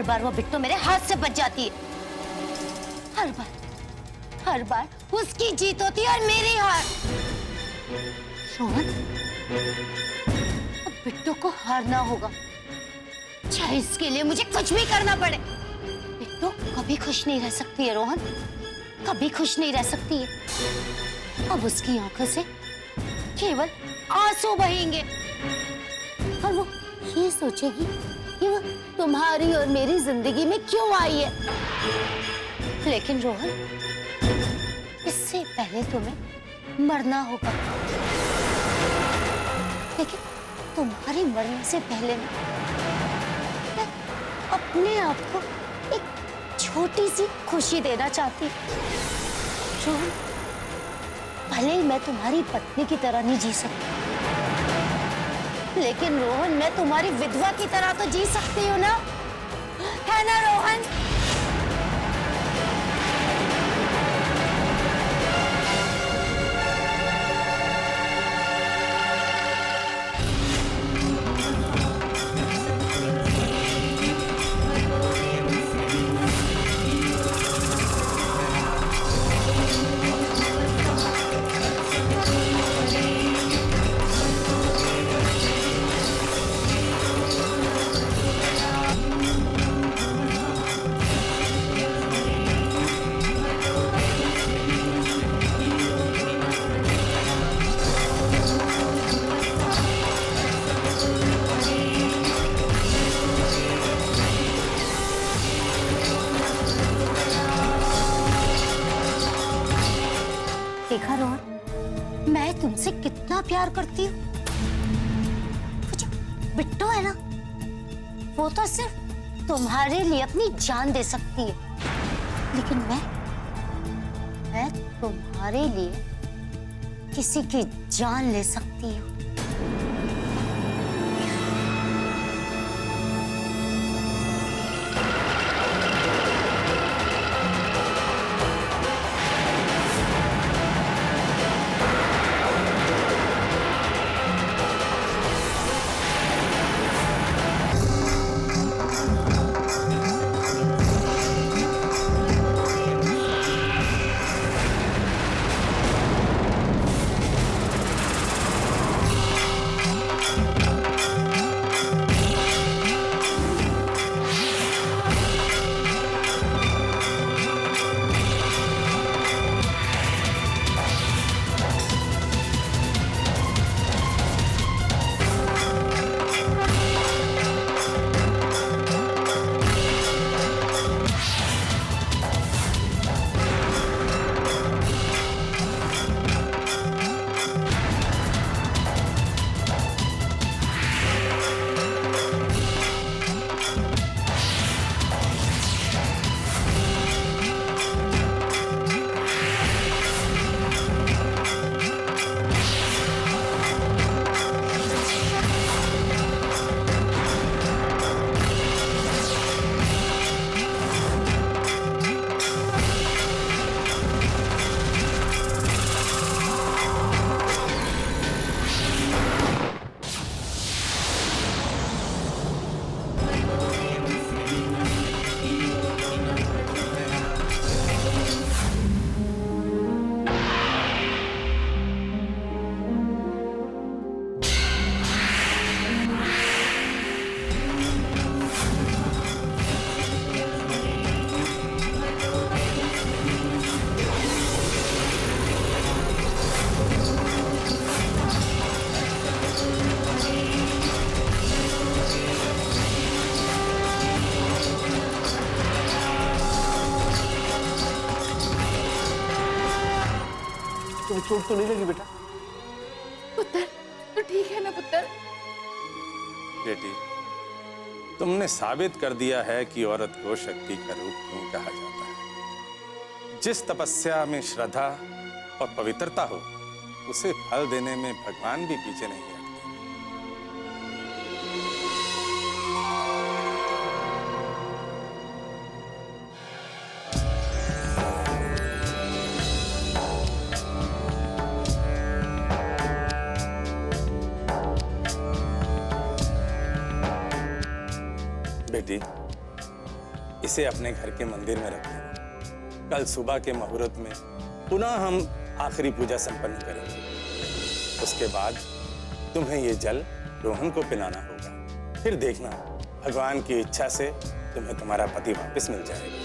Speaker 10: हर बार वो बिट्टू मेरे हाथ से बच जाती है। हर बार उसकी जीत होती है और मेरी हार। रोहन, अब बिट्टू को हारना होगा, चाहे इसके लिए मुझे कुछ भी करना पड़े। बिट्टू कभी खुश नहीं रह सकती है रोहन, कभी खुश नहीं रह सकती है। अब उसकी आंखों से केवल आंसू बहेंगे और वो ये सोचेगी कि वो तुम्हारी और मेरी जिंदगी में क्यों आई है। लेकिन रोहन, इससे पहले तुम्हें मरना होगा। लेकिन तुम्हारे मरने से पहले मैं अपने आप को एक छोटी सी खुशी देना चाहती हूँ। रोहन, भले ही मैं तुम्हारी पत्नी की तरह नहीं जी सकती, लेकिन रोहन मैं तुम्हारी विधवा की तरह तो जी सकती हूँ ना, है ना रोहन? देखा रोहन, मैं तुमसे कितना प्यार करती हूँ। वो जो बिट्टू है ना, वो तो सिर्फ तुम्हारे लिए अपनी जान दे सकती है, लेकिन मैं तुम्हारे लिए किसी की जान ले सकती हूँ।
Speaker 9: तुम्हें चोट तो नहीं लगी बेटा?
Speaker 4: पुत्र, तो ठीक है ना पुत्र?
Speaker 1: बेटी, तुमने साबित कर दिया है कि औरत को शक्ति का रूप क्यों कहा जाता है। जिस तपस्या में श्रद्धा और पवित्रता हो, उसे फल देने में भगवान भी पीछे नहीं हटते। बेटी,
Speaker 15: इसे अपने घर के मंदिर में रख देना। कल सुबह के मुहूर्त में पुनः हम आखिरी पूजा संपन्न करेंगे। उसके बाद तुम्हें ये जल रोहन को पिलाना होगा। फिर देखना, भगवान की इच्छा से तुम्हें तुम्हारा पति वापस मिल जाएगा।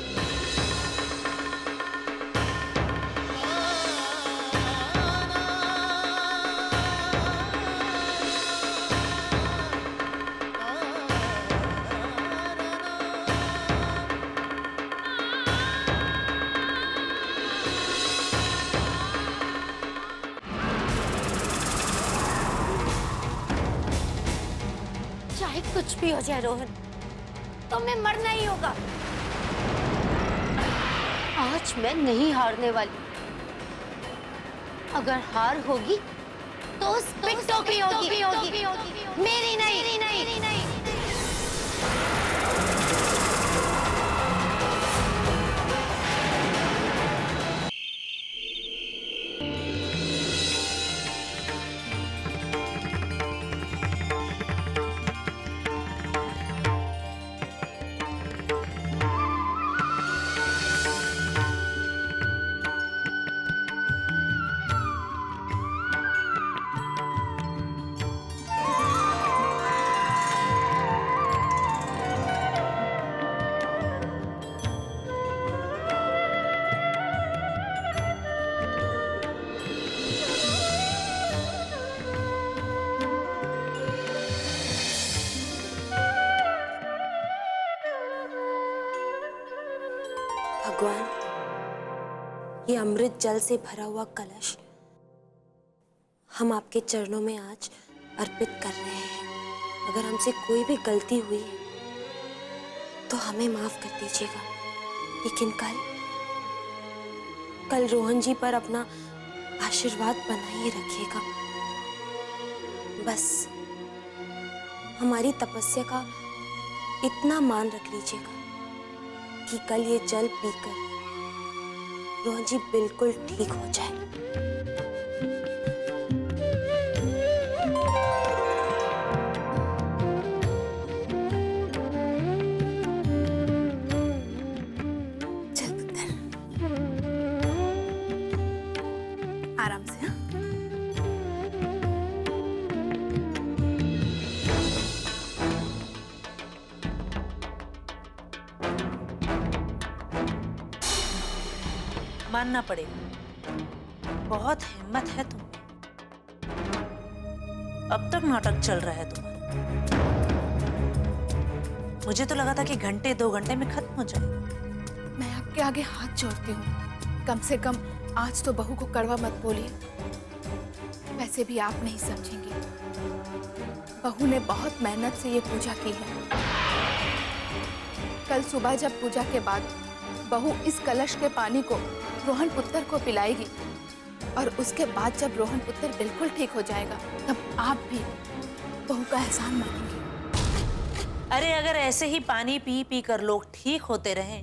Speaker 10: चाहे कुछ भी हो जाए रोहन, तुम्हें मरना ही होगा। आज मैं नहीं हारने वाली। अगर हार होगी तो उस पिट्टो की होगी, मेरी नहीं।
Speaker 3: भगवान, ये अमृत जल से भरा हुआ कलश हम आपके चरणों में आज अर्पित कर रहे हैं। अगर हमसे कोई भी गलती हुई है तो हमें माफ कर दीजिएगा, लेकिन कल रोहन जी पर अपना आशीर्वाद बनाए रखिएगा। बस हमारी तपस्या का इतना मान रख लीजिएगा कि कल ये जल पीकर रोहन जी बिल्कुल ठीक हो जाए।
Speaker 4: चल पुत्र, आराम से। हाँ?
Speaker 11: मानना पड़ेगा, बहुत हिम्मत है तुम। अब तक नाटक चल रहा है तुम्हारा। मुझे तो लगा था कि घंटे 2 घंटे में खत्म हो जाएगा।
Speaker 4: मैं आपके आगे हाथ जोड़ती हूँ, कम से कम आज तो बहू को कड़वा मत बोलिए। वैसे भी आप नहीं समझेंगे, बहू ने बहुत मेहनत से ये पूजा की है। कल सुबह जब पूजा के बाद बहू इस कलश के पानी को रोहन पुत्र को पिलाएगी और उसके बाद जब रोहन पुत्र बिल्कुल ठीक हो जाएगा तब आप भी बहू का एहसान मानेंगे।
Speaker 11: अरे अगर ऐसे ही पानी पी पी कर लोग ठीक होते रहे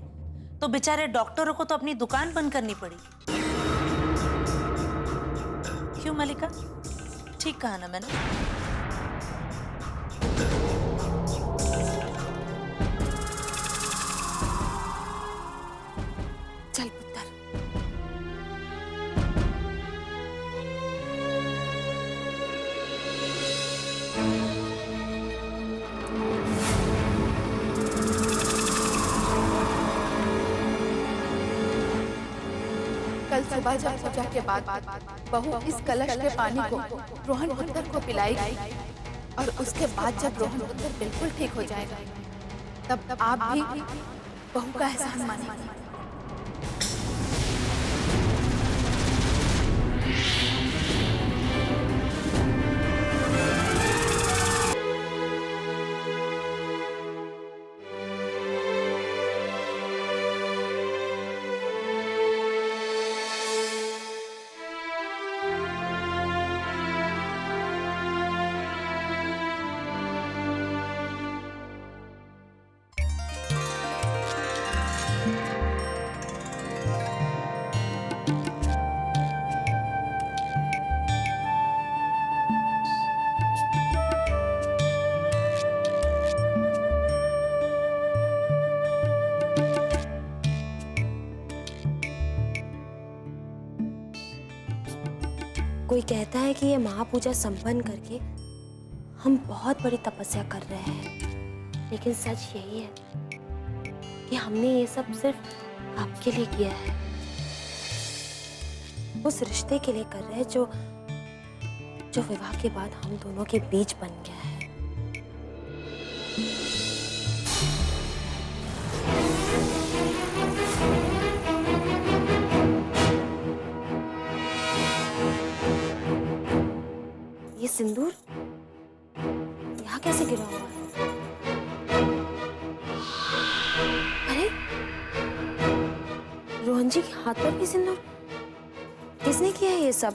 Speaker 11: तो बेचारे डॉक्टरों को तो अपनी दुकान बंद करनी पड़ेगी। क्यों मलिका, ठीक कहा ना मैंने?
Speaker 4: चल पुत्र। कल सुबह जब पूजा के बाद बहू इस कलश के पानी को रोहन पुत्र को पिलाएगी और उसके बाद जब रोहन पुत्र बिल्कुल ठीक हो जाएगा तब आप भी बहू का एहसान मानेंगे।
Speaker 3: कहता है कि ये महापूजा संपन्न करके हम बहुत बड़ी तपस्या कर रहे हैं, लेकिन सच यही है कि हमने ये सब सिर्फ आपके लिए किया है, उस रिश्ते के लिए कर रहे हैं जो विवाह के बाद हम दोनों के बीच बन गया है। ये सिंदूर यहाँ कैसे गिरा हुआ है? अरे रोहन जी के हाथ पर भी सिंदूर, किसने किया है ये सब?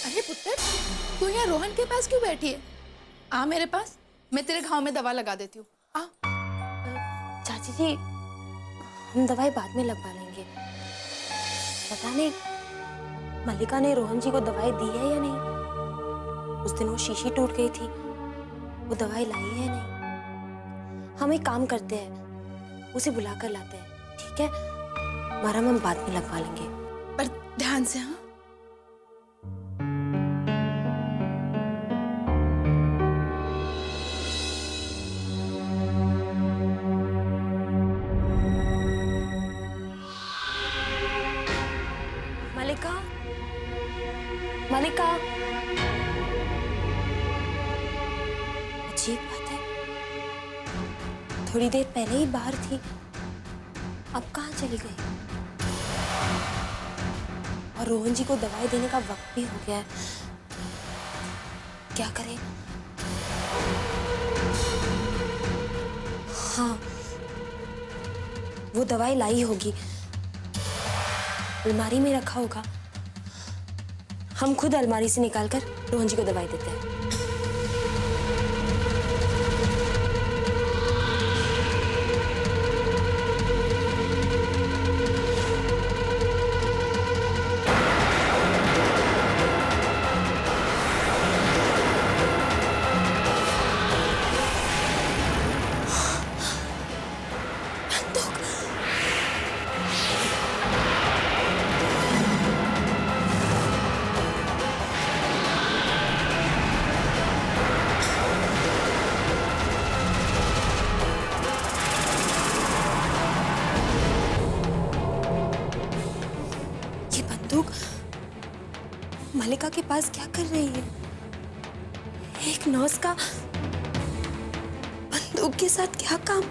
Speaker 4: अरे पुत्र, तू यहाँ रोहन के पास क्यों बैठी है? आ मेरे पास, मैं तेरे घाव में दवा लगा देती हूँ। आ।
Speaker 3: चाची जी, हम दवाई बाद में लगवा लेंगे। पता नहीं मल्लिका ने रोहन जी को दवाई दी है या नहीं। उस दिन वो शीशी टूट गई थी, वो दवाई लाई है या नहीं। हम एक काम करते हैं, उसे बुला कर लाते हैं, ठीक है? मरहम हम बाद में लगवा लेंगे,
Speaker 4: पर ध्यान से। हाँ,
Speaker 3: मल्लिका, मल्लिका। अजीब बात है, थोड़ी देर पहले ही बाहर थी, अब कहाँ चली गई? और रोहन जी को दवाई देने का वक्त भी हो गया है, क्या करें? हाँ, वो दवाई लाई होगी, अलमारी में रखा होगा। हम खुद अलमारी से निकालकर रोहन जी को दवाई देते हैं। मल्लिका के पास क्या कर रही है? एक नर्स का बंदूक के साथ क्या काम?